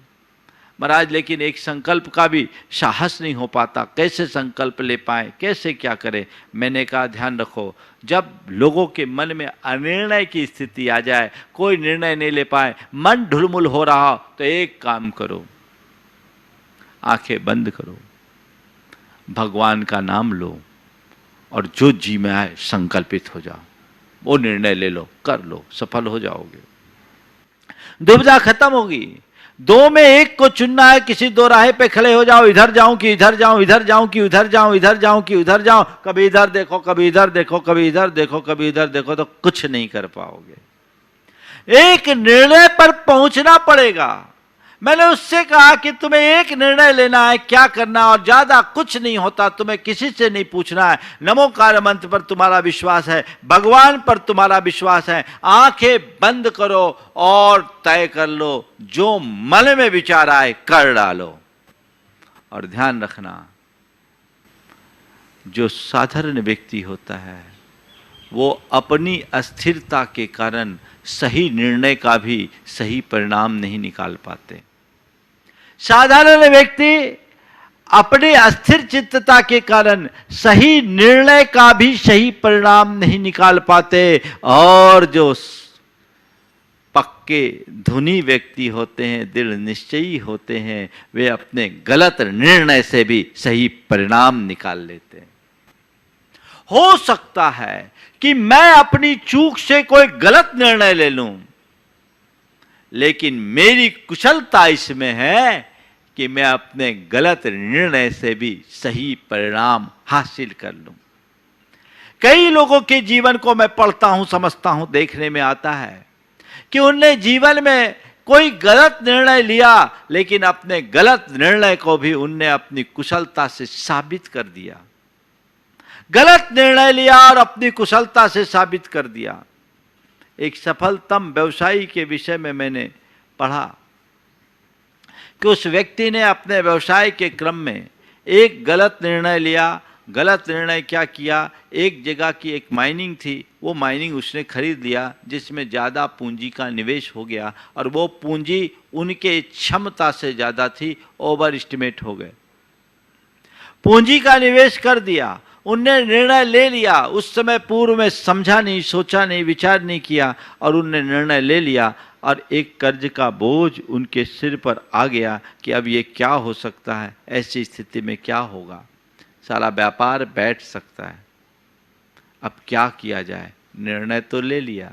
महाराज, लेकिन एक संकल्प का भी साहस नहीं हो पाता, कैसे संकल्प ले पाए, कैसे क्या करें। मैंने कहा ध्यान रखो, जब लोगों के मन में अनिर्णय की स्थिति आ जाए, कोई निर्णय नहीं ले पाए, मन ढुलमुल हो रहा हो, तो एक काम करो, आंखें बंद करो, भगवान का नाम लो और जो जी में आए संकल्पित हो जाओ, वो निर्णय ले लो, कर लो, सफल हो जाओगे। दुविधा खत्म होगी। दो में एक को चुनना है, किसी दो राहे पे खड़े हो जाओ, इधर जाऊं कि इधर जाऊं, इधर जाऊं कि उधर जाऊं, इधर जाऊं कि उधर जाऊं, कभी इधर देखो, कभी इधर देखो, कभी इधर देखो, कभी इधर देखो, तो कुछ नहीं कर पाओगे। एक निर्णय पर पहुंचना पड़ेगा। मैंने उससे कहा कि तुम्हें एक निर्णय लेना है, क्या करना, और ज्यादा कुछ नहीं होता, तुम्हें किसी से नहीं पूछना है। नमोकार मंत्र पर तुम्हारा विश्वास है, भगवान पर तुम्हारा विश्वास है, आंखें बंद करो और तय कर लो, जो मन में विचार आए कर डालो। और ध्यान रखना, जो साधारण व्यक्ति होता है वो अपनी अस्थिरता के कारण सही निर्णय का भी सही परिणाम नहीं निकाल पाते। साधारण व्यक्ति अपनी अस्थिर चित्तता के कारण सही निर्णय का भी सही परिणाम नहीं निकाल पाते, और जो पक्के धुनी व्यक्ति होते हैं, दृढ़ निश्चयी होते हैं, वे अपने गलत निर्णय से भी सही परिणाम निकाल लेते हैं। हो सकता है कि मैं अपनी चूक से कोई गलत निर्णय ले लूं, लेकिन मेरी कुशलता इसमें है कि मैं अपने गलत निर्णय से भी सही परिणाम हासिल कर लूं। कई लोगों के जीवन को मैं पढ़ता हूं, समझता हूं, देखने में आता है कि उनने जीवन में कोई गलत निर्णय लिया, लेकिन अपने गलत निर्णय को भी उनने अपनी कुशलता से साबित कर दिया। गलत निर्णय लिया और अपनी कुशलता से साबित कर दिया। एक सफलतम व्यवसायी के विषय में मैंने पढ़ा कि उस व्यक्ति ने अपने व्यवसाय के क्रम में एक गलत निर्णय लिया। गलत निर्णय क्या किया, एक जगह की एक माइनिंग थी, वो माइनिंग उसने खरीद लिया जिसमें ज़्यादा पूंजी का निवेश हो गया, और वो पूंजी उनके क्षमता से ज़्यादा थी, ओवर एस्टिमेट हो गए। पूंजी का निवेश कर दिया, उनने निर्णय ले लिया, उस समय पूर्व में समझा नहीं, सोचा नहीं, विचार नहीं किया, और उनने निर्णय ले लिया, और एक कर्ज का बोझ उनके सिर पर आ गया कि अब ये क्या हो सकता है, ऐसी स्थिति में क्या होगा, सारा व्यापार बैठ सकता है, अब क्या किया जाए। निर्णय तो ले लिया,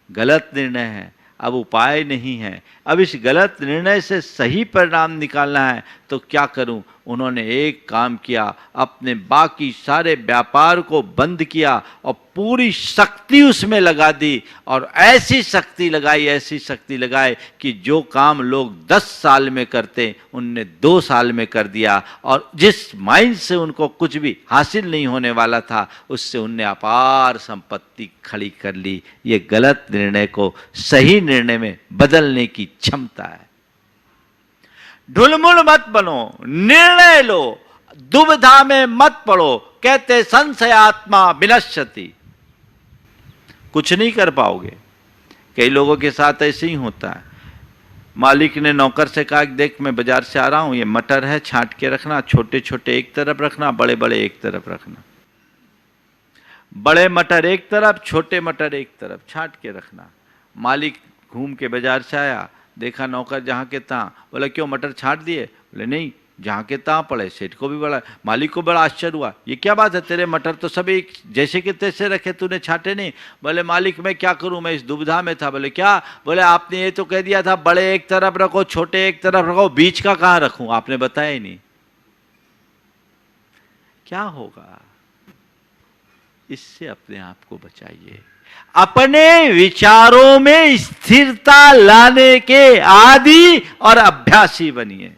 गलत निर्णय है, अब उपाय नहीं है, अब इस गलत निर्णय से सही परिणाम निकालना है, तो क्या करूं। उन्होंने एक काम किया, अपने बाकी सारे व्यापार को बंद किया और पूरी शक्ति उसमें लगा दी, और ऐसी शक्ति लगाई, ऐसी शक्ति लगाई कि जो काम लोग 10 साल में करते उनने 2 साल में कर दिया, और जिस माइंड से उनको कुछ भी हासिल नहीं होने वाला था, उससे उनने अपार संपत्ति खड़ी कर ली। ये गलत निर्णय को सही निर्णय में बदलने की क्षमता है। ढुलमुल मत बनो, निर्णय लो, दुविधा में मत पड़ो। कहते संशयात्मा विनश्यति, कुछ नहीं कर पाओगे। कई लोगों के साथ ऐसे ही होता है। मालिक ने नौकर से कहा, देख मैं बाजार से आ रहा हूं, ये मटर है, छांट के रखना, छोटे छोटे एक तरफ रखना, बड़े बड़े एक तरफ रखना। बड़े मटर एक तरफ, छोटे मटर एक तरफ, छांट के रखना। मालिक घूम के बाजार से आया, देखा नौकर जहाँ के तहाँ, बोला क्यों मटर छांट दिए? बोले नहीं, जहाँ के तहाँ पड़े। सेठ को भी बड़ा, मालिक को बड़ा आश्चर्य हुआ, ये क्या बात है, तेरे मटर तो सभी जैसे के तैसे रखे, तूने छांटे नहीं। बोले मालिक मैं क्या करूँ, मैं इस दुविधा में था। बोले क्या? बोले आपने ये तो कह दिया था बड़े एक तरफ रखो, छोटे एक तरफ रखो, बीच का कहाँ रखूँ, आपने बताया ही नहीं। क्या होगा? इससे अपने आप को बचाइए। अपने विचारों में स्थिरता लाने के आदी और अभ्यासी बनिए।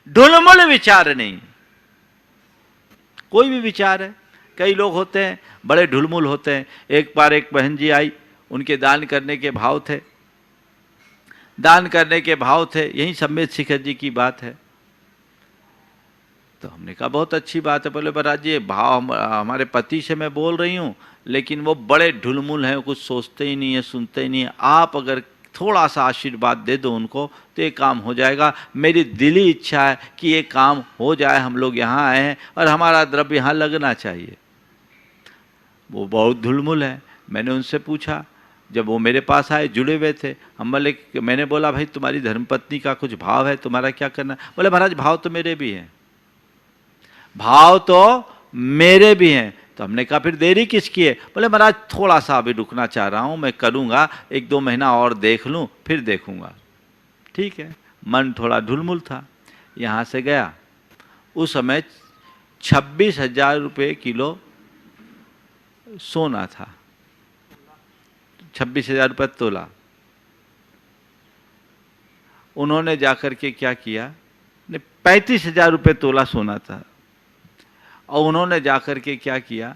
ढुलमुल विचार नहीं। कोई भी विचार है, कई लोग होते हैं बड़े ढुलमुल होते हैं। एक बार एक बहन जी आई, उनके दान करने के भाव थे, दान करने के भाव थे, यही सम्मेत शिखर जी की बात है। तो हमने कहा बहुत अच्छी बात है। बोले महाराज जी भाव हमारे पति से मैं बोल रही हूँ, लेकिन वो बड़े ढुलमुल हैं, कुछ सोचते ही नहीं है, सुनते ही नहीं है। आप अगर थोड़ा सा आशीर्वाद दे दो उनको तो ये काम हो जाएगा। मेरी दिली इच्छा है कि ये काम हो जाए। हम लोग यहाँ आए हैं और हमारा द्रव्य यहाँ लगना चाहिए। वो बहुत ढुलमुल है। मैंने उनसे पूछा, जब वो मेरे पास आए, जुड़े हुए थे, मैंने बोला भाई तुम्हारी धर्मपत्नी का कुछ भाव है, तुम्हारा क्या करना? बोले महाराज भाव तो मेरे भी हैं, भाव तो मेरे भी हैं। तो हमने कहा फिर देरी किसकी है? बोले महाराज थोड़ा सा अभी रुकना चाह रहा हूँ, मैं करूँगा, 1-2 महीना और देख लूँ फिर देखूँगा। ठीक है। मन थोड़ा ढुलमुल था। यहाँ से गया, उस समय 26,000 रुपये किलो सोना था, 26,000 रुपये तोला। उन्होंने जाकर के क्या किया, 35,000 रुपये तोला सोना था, और उन्होंने जाकर के क्या किया,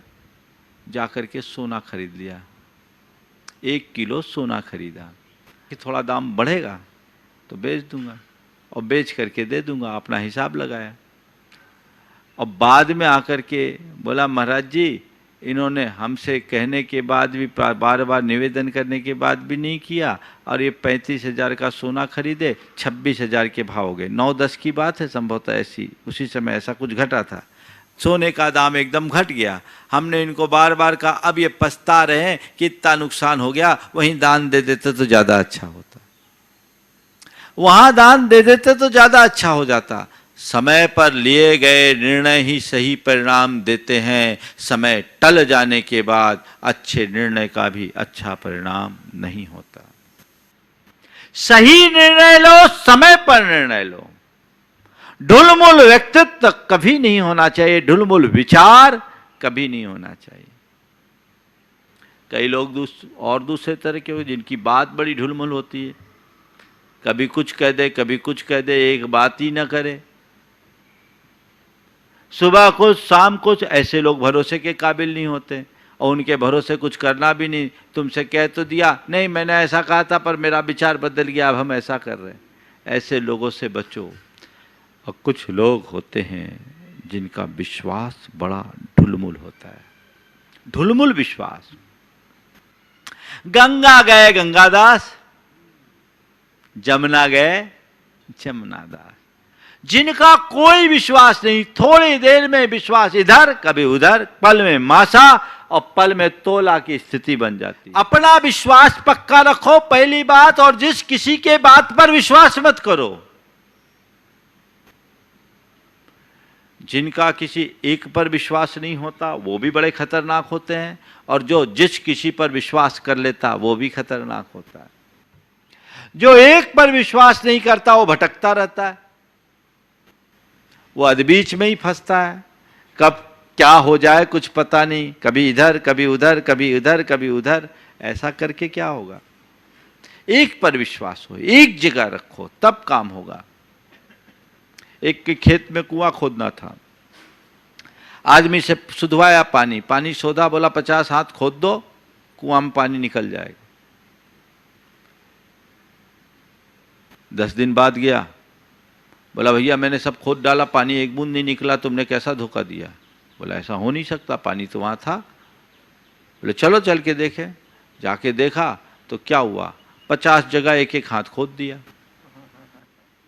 जाकर के सोना खरीद लिया। 1 किलो सोना खरीदा कि थोड़ा दाम बढ़ेगा तो बेच दूंगा, और बेच करके दे दूंगा। अपना हिसाब लगाया, और बाद में आकर के बोला महाराज जी इन्होंने हमसे कहने के बाद भी, बार बार निवेदन करने के बाद भी नहीं किया, और ये 35,000 का सोना खरीदे, 26,000 के भाव हो गए। 9-10 की बात है संभवतः, ऐसी उसी समय ऐसा कुछ घटा था। सोने का दाम एकदम घट गया। हमने इनको बार बार कहा, अब ये पछता रहे हैं कि इतना नुकसान हो गया, वहीं दान दे देते तो ज़्यादा अच्छा होता, वहाँ दान दे देते तो ज़्यादा अच्छा हो जाता। समय पर लिए गए निर्णय ही सही परिणाम देते हैं। समय टल जाने के बाद अच्छे निर्णय का भी अच्छा परिणाम नहीं होता। सही निर्णय लो, समय पर निर्णय लो। ढुलमुल व्यक्तित्व कभी नहीं होना चाहिए, ढुलमुल विचार कभी नहीं होना चाहिए। कई लोग और दूसरे तरह के हो जिनकी बात बड़ी ढुलमुल होती है, कभी कुछ कह दे कभी कुछ कह दे, एक बात ही ना करे, सुबह कुछ शाम कुछ। ऐसे लोग भरोसे के काबिल नहीं होते, और उनके भरोसे कुछ करना भी नहीं। तुमसे कह तो दिया, नहीं मैंने ऐसा कहा था पर मेरा विचार बदल गया, अब हम ऐसा कर रहे हैं। ऐसे लोगों से बचो। और कुछ लोग होते हैं जिनका विश्वास बड़ा ढुलमुल होता है, ढुलमुल विश्वास। गंगा गए गंगादास, जमुना गए जमुनादास। जिनका कोई विश्वास नहीं, थोड़ी देर में विश्वास इधर कभी उधर, पल में मासा और पल में तोला की स्थिति बन जाती है। अपना विश्वास पक्का रखो पहली बात, और जिस किसी के बात पर विश्वास मत करो। जिनका किसी एक पर विश्वास नहीं होता वो भी बड़े खतरनाक होते हैं, और जो जिस किसी पर विश्वास कर लेता वो भी खतरनाक होता है। जो एक पर विश्वास नहीं करता वो भटकता रहता है, वो अधबीच में ही फंसता है। कब क्या हो जाए कुछ पता नहीं, कभी इधर कभी उधर, कभी इधर कभी उधर। ऐसा करके क्या होगा? एक पर विश्वास हो, एक जगह रखो, तब काम होगा। एक के खेत में कुआं खोदना था, आदमी से सुधवाया पानी सोधा, बोला 50 हाथ खोद दो, कुआं में पानी निकल जाएगा। 10 दिन बाद गया, बोला भैया मैंने सब खोद डाला, पानी एक बूंद नहीं निकला, तुमने कैसा धोखा दिया? बोला ऐसा हो नहीं सकता, पानी तो वहाँ था। बोले चलो चल के देखें। जाके देखा तो क्या हुआ, 50 जगह एक एक हाथ खोद दिया।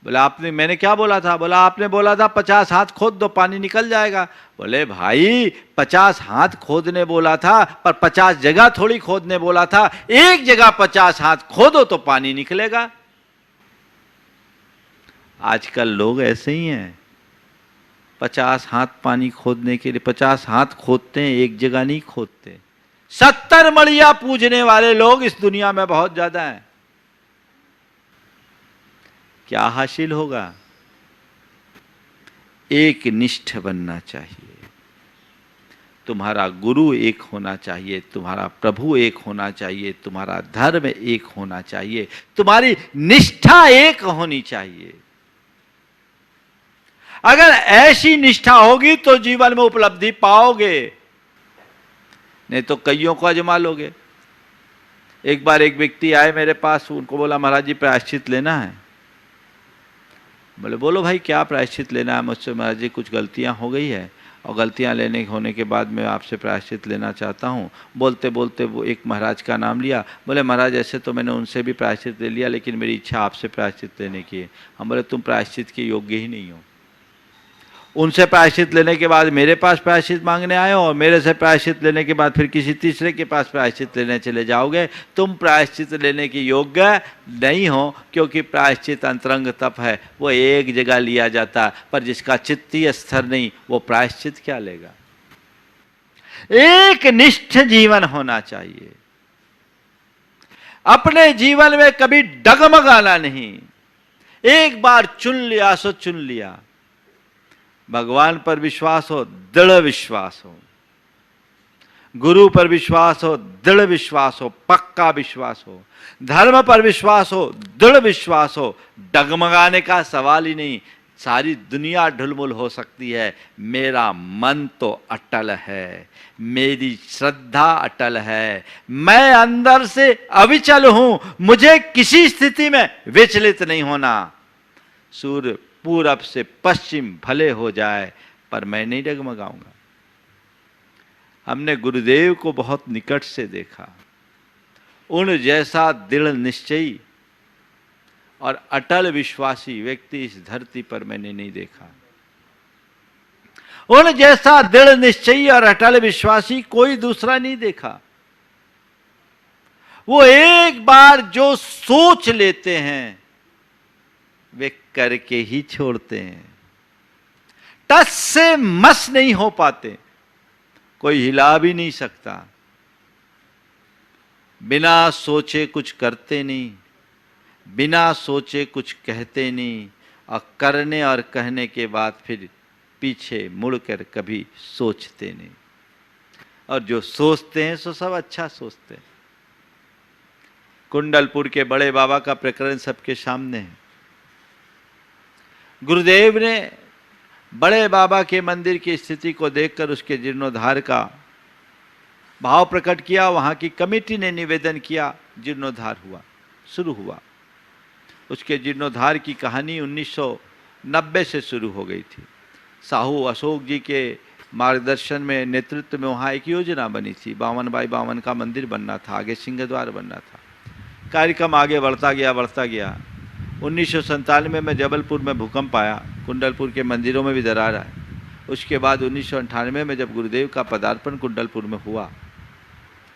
बोला मैंने क्या बोला था? बोला आपने बोला था 50 हाथ खोद दो पानी निकल जाएगा। बोले भाई 50 हाथ खोदने बोला था, पर 50 जगह थोड़ी खोदने बोला था। एक जगह 50 हाथ खोदो तो पानी निकलेगा। आजकल लोग ऐसे ही हैं, 50 हाथ पानी खोदने के लिए 50 हाथ खोदते हैं, एक जगह नहीं खोदते। 70 मड़िया पूजने वाले लोग इस दुनिया में बहुत ज्यादा हैं। क्या हासिल होगा? एक निष्ठ बनना चाहिए। तुम्हारा गुरु एक होना चाहिए, तुम्हारा प्रभु एक होना चाहिए, तुम्हारा धर्म एक होना चाहिए, तुम्हारी निष्ठा एक होनी चाहिए। अगर ऐसी निष्ठा होगी तो जीवन में उपलब्धि पाओगे, नहीं तो कईयों को आजमा लोगे। एक बार एक व्यक्ति आए मेरे पास, उनको बोला महाराज जी प्रायश्चित लेना है। बोले बोलो भाई क्या प्रायश्चित लेना है मुझसे? महाराज जी कुछ गलतियां हो गई है और गलतियां होने के बाद मैं आपसे प्रायश्चित लेना चाहता हूं। बोलते बोलते वो एक महाराज का नाम लिया। बोले महाराज ऐसे तो मैंने उनसे भी प्रायश्चित ले लिया, लेकिन मेरी इच्छा आपसे प्रायश्चित लेने की है। हम बोले तुम प्रायश्चित के योग्य ही नहीं हो। उनसे प्रायश्चित लेने के बाद मेरे पास प्रायश्चित मांगने आए हो, और मेरे से प्रायश्चित लेने के बाद फिर किसी तीसरे के पास प्रायश्चित लेने चले जाओगे। तुम प्रायश्चित लेने के योग्य नहीं हो, क्योंकि प्रायश्चित अंतरंग तप है, वो एक जगह लिया जाता, पर जिसका चित्तीय स्तर नहीं वो प्रायश्चित क्या लेगा। एक निष्ठ जीवन होना चाहिए। अपने जीवन में कभी डगमगाना नहीं। एक बार चुन लिया सो चुन लिया। भगवान पर विश्वास हो, दृढ़ विश्वास हो, गुरु पर विश्वास हो, दृढ़ विश्वास हो, पक्का विश्वास हो, धर्म पर विश्वास हो, दृढ़ विश्वास हो, डगमगाने का सवाल ही नहीं। सारी दुनिया ढुलमुल हो सकती है, मेरा मन तो अटल है, मेरी श्रद्धा अटल है, मैं अंदर से अविचल हूं, मुझे किसी स्थिति में विचलित नहीं होना। सूर्य पूरब से पश्चिम भले हो जाए, पर मैं नहीं डगमगाऊंगा। हमने गुरुदेव को बहुत निकट से देखा। उन जैसा दृढ़ निश्चयी और अटल विश्वासी व्यक्ति इस धरती पर मैंने नहीं देखा। उन जैसा दृढ़ निश्चयी और अटल विश्वासी कोई दूसरा नहीं देखा। वो एक बार जो सोच लेते हैं वे करके ही छोड़ते हैं। टस से मस नहीं हो पाते, कोई हिला भी नहीं सकता। बिना सोचे कुछ करते नहीं, बिना सोचे कुछ कहते नहीं, और करने और कहने के बाद फिर पीछे मुड़कर कभी सोचते नहीं। और जो सोचते हैं सो सब अच्छा सोचते हैं। कुंडलपुर के बड़े बाबा का प्रकरण सबके सामने है। गुरुदेव ने बड़े बाबा के मंदिर की स्थिति को देखकर उसके जीर्णोद्धार का भाव प्रकट किया। वहां की कमेटी ने निवेदन किया, जीर्णोद्धार हुआ, शुरू हुआ। उसके जीर्णोद्धार की कहानी 1990 से शुरू हो गई थी। साहू अशोक जी के मार्गदर्शन में, नेतृत्व में वहाँ एक योजना बनी थी। 52x52 का मंदिर बनना था, आगे सिंहद्वार बनना था। कार्यक्रम आगे बढ़ता गया। 1997 में जबलपुर में भूकंप आया, कुंडलपुर के मंदिरों में भी दरार आए। उसके बाद 1998 में जब गुरुदेव का पदार्पण कुंडलपुर में हुआ,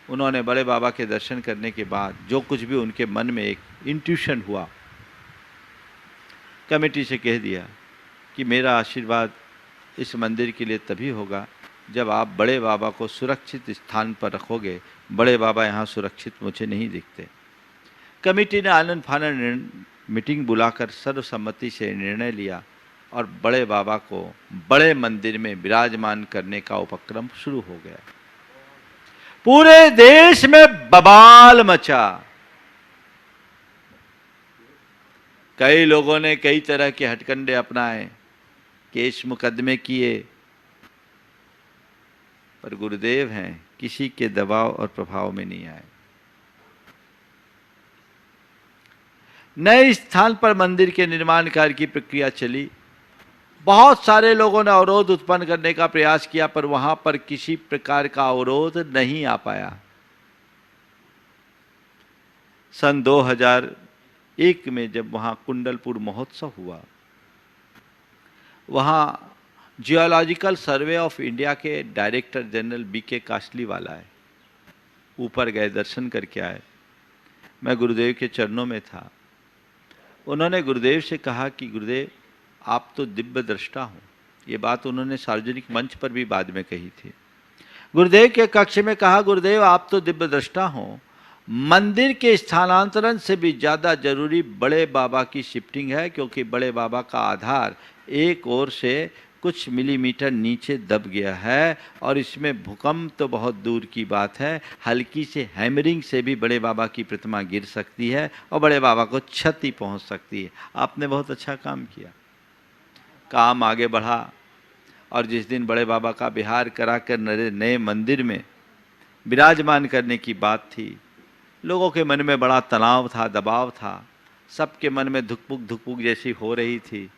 उन्होंने बड़े बाबा के दर्शन करने के बाद जो कुछ भी उनके मन में एक इंट्यूशन हुआ, कमेटी से कह दिया कि मेरा आशीर्वाद इस मंदिर के लिए तभी होगा जब आप बड़े बाबा को सुरक्षित स्थान पर रखोगे। बड़े बाबा यहाँ सुरक्षित मुझे नहीं दिखते। कमेटी ने आनंद फानन मीटिंग बुलाकर सर्वसम्मति से निर्णय लिया और बड़े बाबा को बड़े मंदिर में विराजमान करने का उपक्रम शुरू हो गया। पूरे देश में बवाल मचा। कई लोगों ने कई तरह के हथकंडे अपनाए, केस मुकदमे किए, पर गुरुदेव हैं, किसी के दबाव और प्रभाव में नहीं आए। नए स्थान पर मंदिर के निर्माण कार्य की प्रक्रिया चली। बहुत सारे लोगों ने अवरोध उत्पन्न करने का प्रयास किया, पर वहां पर किसी प्रकार का अवरोध नहीं आ पाया। सन 2001 में जब वहां कुंडलपुर महोत्सव हुआ, वहां जियोलॉजिकल सर्वे ऑफ इंडिया के डायरेक्टर जनरल बीके कासलीवाला है, ऊपर गए, दर्शन करके आए। मैं गुरुदेव के चरणों में था। उन्होंने गुरुदेव से कहा कि गुरुदेव आप तो दिव्य दृष्टा हो। ये बात उन्होंने सार्वजनिक मंच पर भी बाद में कही थी। गुरुदेव के कक्ष में कहा, गुरुदेव आप तो दिव्य दृष्टा हो, मंदिर के स्थानांतरण से भी ज़्यादा जरूरी बड़े बाबा की शिफ्टिंग है, क्योंकि बड़े बाबा का आधार एक ओर से कुछ मिलीमीटर नीचे दब गया है और इसमें भूकंप तो बहुत दूर की बात है, हल्की से हैमरिंग से भी बड़े बाबा की प्रतिमा गिर सकती है और बड़े बाबा को क्षति पहुंच सकती है। आपने बहुत अच्छा काम किया, काम आगे बढ़ा और जिस दिन बड़े बाबा का विहार कराकर नए मंदिर में विराजमान करने की बात थी, लोगों के मन में बड़ा तनाव था, दबाव था, सबके मन में धुकपुक जैसी हो रही थी।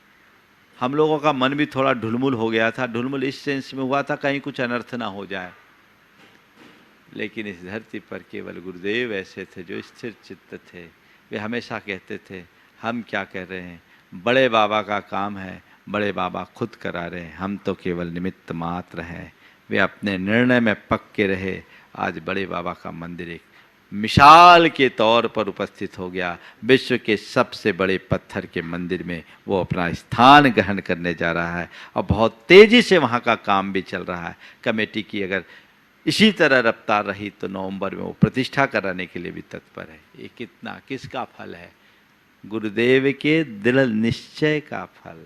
हम लोगों का मन भी थोड़ा ढुलमुल हो गया था। ढुलमुल इस सेंस में हुआ था कहीं कुछ अनर्थ ना हो जाए, लेकिन इस धरती पर केवल गुरुदेव ऐसे थे जो स्थिर चित्त थे। वे हमेशा कहते थे हम क्या कह रहे हैं, बड़े बाबा का काम है, बड़े बाबा खुद करा रहे हैं, हम तो केवल निमित्त मात्र हैं। वे अपने निर्णय में पक्के रहे। आज बड़े बाबा का मंदिर एक मिसाल के तौर पर उपस्थित हो गया। विश्व के सबसे बड़े पत्थर के मंदिर में वो अपना स्थान ग्रहण करने जा रहा है और बहुत तेज़ी से वहाँ का काम भी चल रहा है। कमेटी की अगर इसी तरह रफ्तार रही तो नवंबर में वो प्रतिष्ठा कराने के लिए भी तत्पर है। ये कितना किसका फल है? गुरुदेव के दृढ़ निश्चय का फल।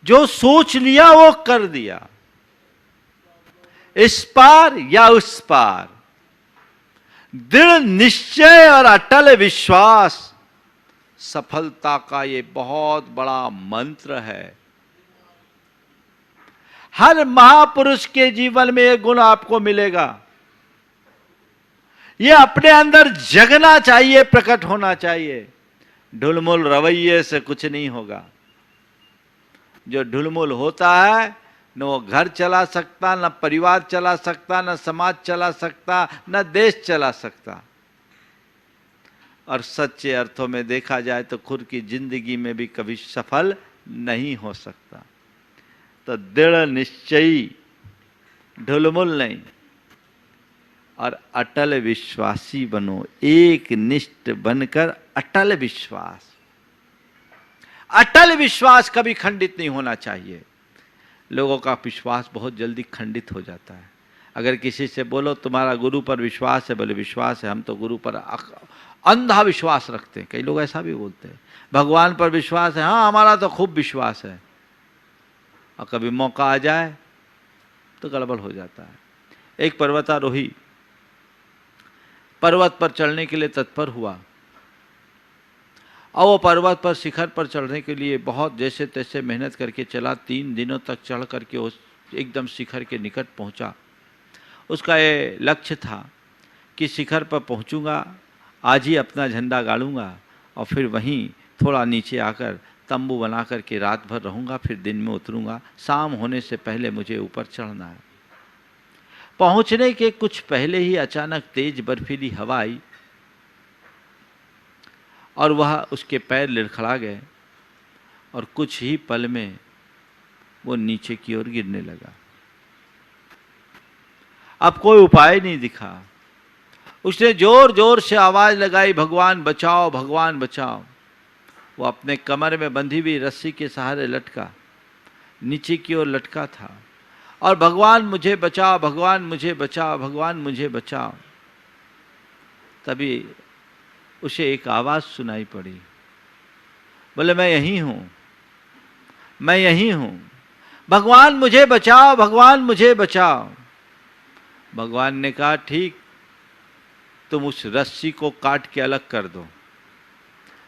जो सोच लिया वो कर दिया, इस पार या उस पार। दृढ़ निश्चय और अटल विश्वास सफलता का ये बहुत बड़ा मंत्र है। हर महापुरुष के जीवन में ये गुण आपको मिलेगा। ये अपने अंदर जगना चाहिए, प्रकट होना चाहिए। ढुलमुल रवैये से कुछ नहीं होगा। जो ढुलमुल होता है न वो घर चला सकता, न परिवार चला सकता, न समाज चला सकता, न देश चला सकता। और सच्चे अर्थों में देखा जाए तो खुद की जिंदगी में भी कभी सफल नहीं हो सकता। तो दृढ़ निश्चयी, ढुलमुल नहीं, और अटल विश्वासी बनो। एक निष्ठ बनकर अटल विश्वास। अटल विश्वास कभी खंडित नहीं होना चाहिए। लोगों का विश्वास बहुत जल्दी खंडित हो जाता है। अगर किसी से बोलो तुम्हारा गुरु पर विश्वास है, बोले विश्वास है, हम तो गुरु पर अंधा विश्वास रखते हैं। कई लोग ऐसा भी बोलते हैं। भगवान पर विश्वास है, हाँ हमारा तो खूब विश्वास है। और कभी मौका आ जाए तो गड़बड़ हो जाता है। एक पर्वतारोही पर्वत पर चढ़ने के लिए तत्पर हुआ और वो पर्वत पर शिखर पर चढ़ने के लिए बहुत जैसे तैसे मेहनत करके चला। 3 दिनों तक चढ़ करके उस एकदम शिखर के निकट पहुंचा। उसका ये लक्ष्य था कि शिखर पर पहुंचूंगा, आज ही अपना झंडा गाड़ूंगा और फिर वहीं थोड़ा नीचे आकर तंबू बना करके रात भर रहूंगा, फिर दिन में उतरूंगा। शाम होने से पहले मुझे ऊपर चढ़ना है। पहुंचने के कुछ पहले ही अचानक तेज बर्फीली हवा आई और वह उसके पैर लड़खड़ा गए और कुछ ही पल में वो नीचे की ओर गिरने लगा। अब कोई उपाय नहीं दिखा। उसने जोर जोर से आवाज लगाई, भगवान बचाओ, भगवान बचाओ। वो अपने कमर में बंधी हुई रस्सी के सहारे लटका, नीचे की ओर लटका था और भगवान मुझे बचाओ, भगवान मुझे बचाओ, भगवान मुझे बचाओ। तभी उसे एक आवाज सुनाई पड़ी, बोले मैं यहीं हूं, मैं यहीं हूं, भगवान मुझे बचाओ, भगवान मुझे बचाओ। भगवान ने कहा ठीक, तुम उस रस्सी को काट के अलग कर दो,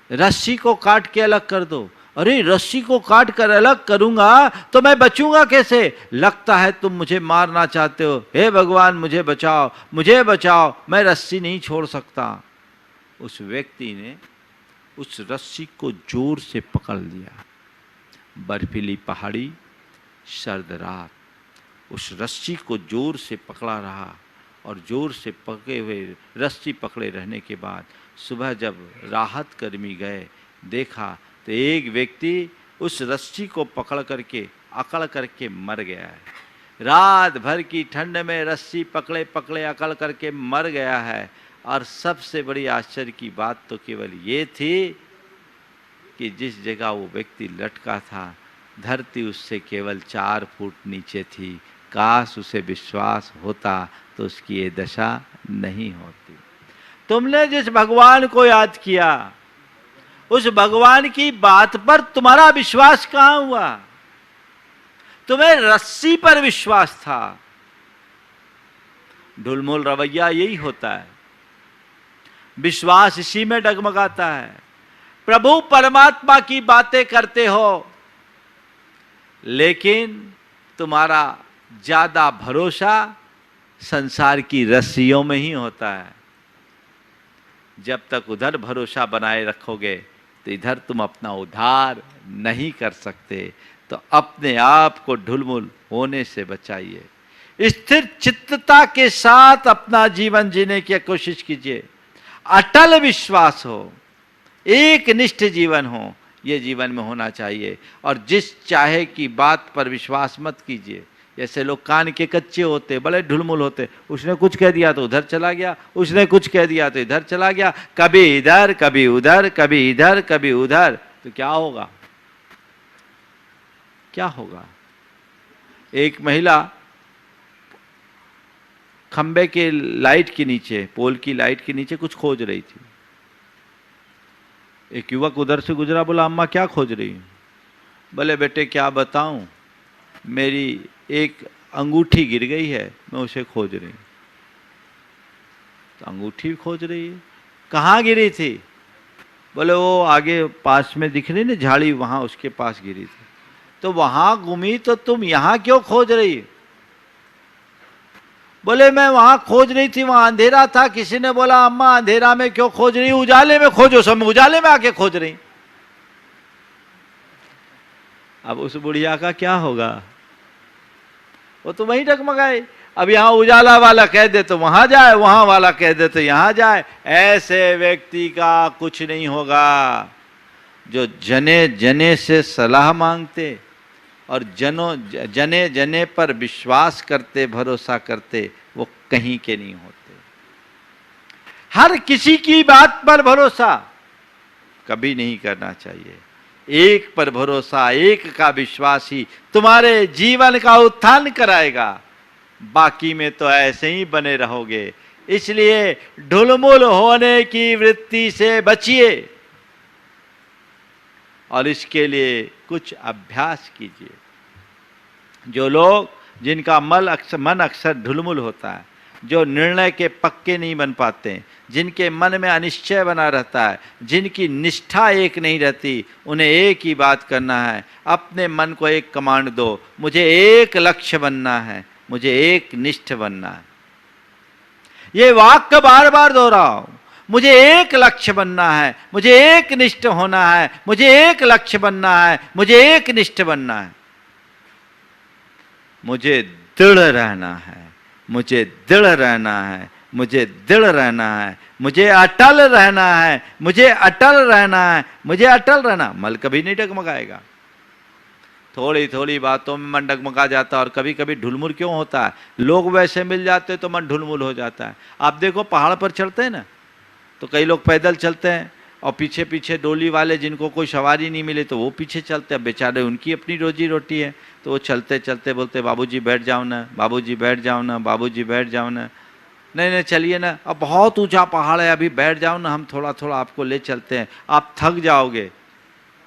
रस्सी को काट के अलग कर दो। अरे रस्सी को काट कर अलग करूंगा तो मैं बचूंगा कैसे? लगता है तुम मुझे मारना चाहते हो। हे भगवान मुझे बचाओ, मुझे बचाओ, मैं रस्सी नहीं छोड़ सकता। उस व्यक्ति ने उस रस्सी को जोर से पकड़ लिया। बर्फीली पहाड़ी, सर्द रात, उस रस्सी को जोर से पकड़ा रहा और जोर से पकड़े हुए रस्सी पकड़े रहने के बाद सुबह जब राहत कर्मी गए, देखा तो एक व्यक्ति उस रस्सी को पकड़ करके अकड़ करके मर गया है। रात भर की ठंड में रस्सी पकड़े पकड़े अकड़ करके मर गया है। और सबसे बड़ी आश्चर्य की बात तो केवल ये थी कि जिस जगह वो व्यक्ति लटका था, धरती उससे केवल 4 फुट नीचे थी। काश उसे विश्वास होता तो उसकी ये दशा नहीं होती। तुमने जिस भगवान को याद किया, उस भगवान की बात पर तुम्हारा विश्वास कहाँ हुआ? तुम्हें रस्सी पर विश्वास था। ढुलमुल रवैया यही होता है, विश्वास इसी में डगमगाता है। प्रभु परमात्मा की बातें करते हो, लेकिन तुम्हारा ज्यादा भरोसा संसार की रस्सियों में ही होता है। जब तक उधर भरोसा बनाए रखोगे तो इधर तुम अपना उद्धार नहीं कर सकते। तो अपने आप को ढुलमुल होने से बचाइए। स्थिर चित्तता के साथ अपना जीवन जीने की कोशिश कीजिए। अटल विश्वास हो, एक निष्ठ जीवन हो, ये जीवन में होना चाहिए। और जिस चाहे की बात पर विश्वास मत कीजिए। जैसे लोग कान के कच्चे होते, बड़े ढुलमुल होते, उसने कुछ कह दिया तो उधर चला गया, उसने कुछ कह दिया तो इधर चला गया, कभी इधर कभी उधर, कभी इधर कभी उधर। तो क्या होगा, क्या होगा? एक महिला खंबे के लाइट के नीचे, पोल की लाइट के नीचे कुछ खोज रही थी। एक युवक उधर से गुजरा, बोला अम्मा क्या खोज रही हूं? बोले बेटे क्या बताऊं, मेरी एक अंगूठी गिर गई है, मैं उसे खोज रही हूं। तो अंगूठी खोज रही है, कहाँ गिरी थी? बोले वो आगे पास में दिख रही ना झाड़ी, वहां उसके पास गिरी थी। तो वहां घूमी तो तुम यहां क्यों खोज रही? बोले मैं वहां खोज रही थी, वहां अंधेरा था। किसी ने बोला अम्मा अंधेरा में क्यों खोज रही, उजाले में खोजो। सब उजाले में आके खोज रही। अब उस बुढ़िया का क्या होगा? वो तो वहीं डगमगाए। अब यहां उजाला वाला कह दे तो वहां जाए, वहां वाला कह दे तो यहां जाए। ऐसे व्यक्ति का कुछ नहीं होगा। जो जने जने से सलाह मांगते और जने जने पर विश्वास करते, भरोसा करते, वो कहीं के नहीं होते। हर किसी की बात पर भरोसा कभी नहीं करना चाहिए। एक पर भरोसा, एक का विश्वास ही तुम्हारे जीवन का उत्थान कराएगा। बाकी में तो ऐसे ही बने रहोगे। इसलिए ढुलमुल होने की वृत्ति से बचिए और इसके लिए कुछ अभ्यास कीजिए। जो लोग, जिनका मन अक्सर ढुलमुल होता है, जो निर्णय के पक्के नहीं बन पाते, जिनके मन में अनिश्चय बना रहता है, जिनकी निष्ठा एक नहीं रहती, उन्हें एक ही बात करना है। अपने मन को एक कमांड दो, मुझे एक लक्ष्य बनना है, मुझे एक निष्ठ बनना है। ये वाक्य बार बार दोहराओ, मुझे एक लक्ष्य बनना है, मुझे एक निष्ठ होना है, मुझे एक लक्ष्य बनना है, मुझे एक निष्ठ बनना है। मुझे दृढ़ रहना है, मुझे दृढ़ रहना है, मुझे दृढ़ रहना है, मुझे अटल रहना है, मुझे अटल रहना है, मुझे अटल रहना। मन कभी नहीं डगमगाएगा। थोड़ी थोड़ी बातों में मन डगमगा जाता है। और कभी कभी ढुलमुल क्यों होता है? लोग वैसे मिल जाते तो मन ढुलमुल हो जाता है। आप देखो पहाड़ पर चढ़ते हैं ना, तो कई लोग पैदल चलते हैं और पीछे पीछे डोली वाले, जिनको कोई सवारी नहीं मिले तो वो पीछे चलते हैं। बेचारे, उनकी अपनी रोजी रोटी है, तो वो चलते चलते बोलते बाबूजी बैठ जाओ ना, बाबूजी बैठ जाओ ना, बाबूजी बैठ जाओ ना। नहीं नहीं चलिए ना, अब बहुत ऊंचा पहाड़ है, अभी बैठ जाओ ना, हम थोड़ा थोड़ा आपको ले चलते हैं, आप थक जाओगे।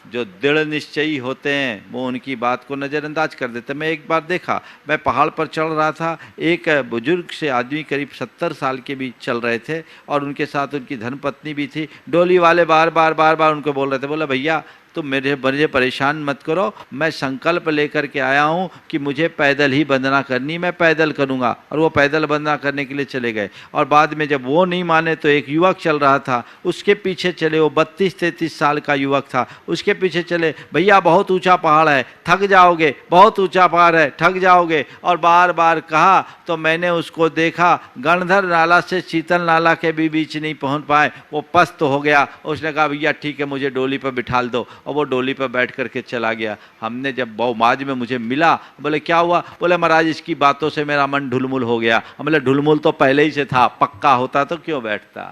जो दृढ़ निश्चयी होते हैं वो उनकी बात को नज़रअंदाज कर देते हैं। मैं एक बार देखा, मैं पहाड़ पर चढ़ रहा था, एक बुजुर्ग से आदमी करीब 70 साल के भी चल रहे थे और उनके साथ उनकी धर्मपत्नी भी थी। डोली वाले बार बार उनको बोल रहे थे, बोला भैया तुम मुझे परेशान मत करो, मैं संकल्प लेकर के आया हूँ कि मुझे पैदल ही वंदना करनी, मैं पैदल करूँगा। और वो पैदल वंदना करने के लिए चले गए। और बाद में जब वो नहीं माने तो एक युवक चल रहा था, उसके पीछे चले। वो 32-33 साल का युवक था, उसके पीछे चले। भैया बहुत ऊंचा पहाड़ है, थक जाओगे, बहुत ऊंचा पहाड़ है, थक जाओगे। और बार बार कहा तो मैंने उसको देखा, गणधर नाला से शीतल नाला के भी बीच नहीं पहुँच पाए, वो पस्त हो गया। उसने कहा भैया ठीक है, मुझे डोली पर बिठाल दो, और वो डोली पर बैठ करके चला गया। हमने जब बहुमाज में मुझे मिला, बोले क्या हुआ? बोले महाराज इसकी बातों से मेरा मन ढुलमुल हो गया। हम बोले ढुलमुल तो पहले ही से था, पक्का होता तो क्यों बैठता?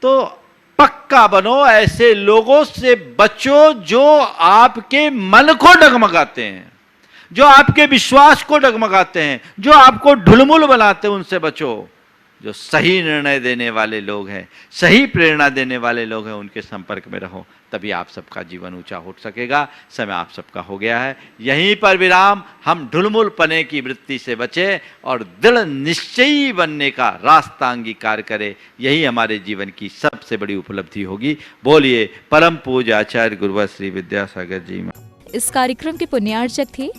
तो पक्का बनो, ऐसे लोगों से बचो जो आपके मन को डगमगाते हैं, जो आपके विश्वास को डगमगाते हैं, जो आपको ढुलमुल बनाते हैं, उनसे बचो। जो सही निर्णय देने वाले लोग हैं, सही प्रेरणा देने वाले लोग हैं, उनके संपर्क में रहो, तभी आप सबका जीवन ऊंचा हो सकेगा। समय आप सबका हो गया है, यहीं पर विराम। हम ढुलमुल पने की वृत्ति से बचें और दृढ़ निश्चयी बनने का रास्ता अंगीकार करें, यही हमारे जीवन की सबसे बड़ी उपलब्धि होगी। बोलिए परम पूज्य आचार्य गुरुवर श्री विद्यासागर जी। इस कार्यक्रम के पुण्यार्चक थे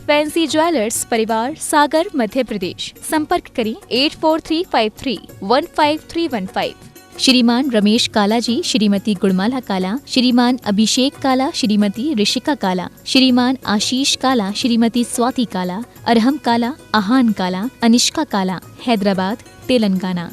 फैंसी ज्वेलर्स परिवार, सागर, मध्य प्रदेश। संपर्क करें 8435315315। श्रीमान रमेश काला जी, श्रीमती गुणमाला काला, श्रीमान अभिषेक काला, श्रीमती ऋषिका काला, श्रीमान आशीष काला, श्रीमती स्वाति काला, अरहम काला, आहान काला, अनिष्का काला, हैदराबाद, तेलंगाना।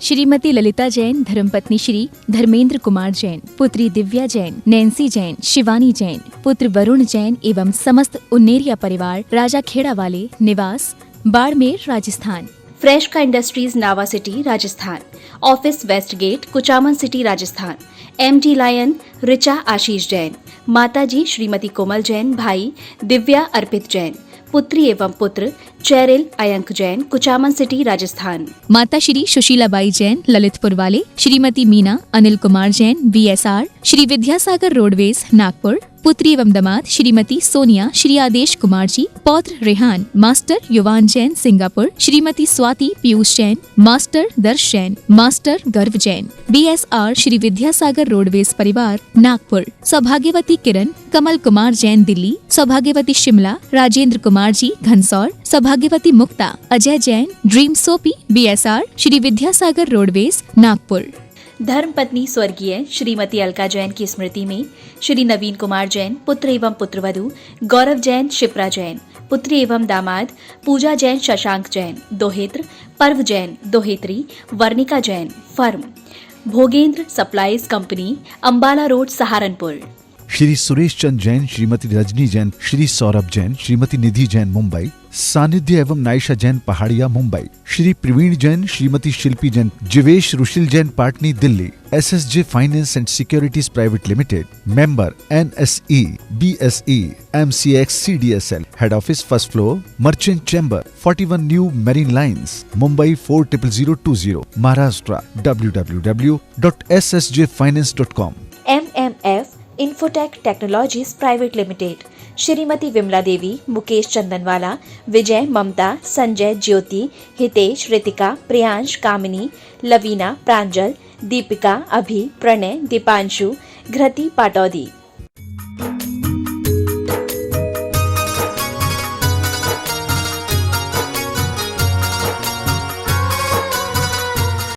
श्रीमती ललिता जैन, धर्मपत्नी श्री धर्मेंद्र कुमार जैन, पुत्री दिव्या जैन, नैन्सी जैन, शिवानी जैन, पुत्र वरुण जैन एवं समस्त उन्नेरिया परिवार, राजा खेड़ा वाले, निवास बाड़मेर, राजस्थान। फ्रेश का industries, Nawa city, Rajasthan. Office west gate, Kuchaman city, Rajasthan. MD lion, Richa Ashish Jain. माताजी श्रीमती कोमल जैन, भाई दिव्या अर्पित जैन, पुत्री एवं पुत्र चैरिल अयंक जैन, कुचामन सिटी, राजस्थान। माता श्री सुशीलाबाई जैन, ललितपुर वाले, श्रीमती मीना अनिल कुमार जैन, VSR, श्री विद्यासागर रोडवेज, नागपुर। पुत्री एवं दामाद श्रीमती सोनिया, श्री आदेश कुमार जी, पौत्र रेहान, मास्टर युवान जैन, सिंगापुर। श्रीमती स्वाति पीयूष जैन, मास्टर दर्श जैन, मास्टर गर्व जैन, BSR, श्री विद्यासागर रोडवेज परिवार, नागपुर। सौभाग्यवती किरण कमल कुमार जैन, दिल्ली। सौभाग्यवती शिमला राजेंद्र कुमार जी, घनसौर। सौभाग्यवती Mukta Ajay Jain, dream soapy, BSR, Shri Vidyasagar roadways, Nagpur. धर्मपत्नी स्वर्गीय श्रीमती अलका जैन की स्मृति में श्री नवीन कुमार जैन, पुत्र एवं पुत्रवधू गौरव जैन, शिप्रा जैन, पुत्री एवं दामाद पूजा जैन, शशांक जैन, दोहेत्र पर्व जैन, दोहेत्री Varnika Jain, firm Bhogendra supplies company, Ambala road, Saharanpur. Shri Suresh Chandra Jain, Shrimati Rajni Jain, Shri Saurabh Jain, Shrimati Nidhi Jain, Mumbai. Sanidhya एवं Naisha Jain, Pahadia, Mumbai. Shri Praveen Jain, Shrimati Shilpi Jain, Jivesh Rushil Jain, Patni, Delhi. SSJ finance and securities private limited, member NSE, BSE, MCX, CDSL, head office first floor, merchant chamber, 41 new marine lines, Mumbai 400020, Maharashtra. www.ssjfinance.com। MMF infotech technologies private limited, Shrimati Vimla Devi, Mukesh Chandanwala, Vijay, Mamta, Sanjay, Jyoti, Hitesh, Ritika, Priyansh, Kamini, Lavina, Pranjal, Deepika, Abhi, Pranay, Deepanshu, घृति Pataudi.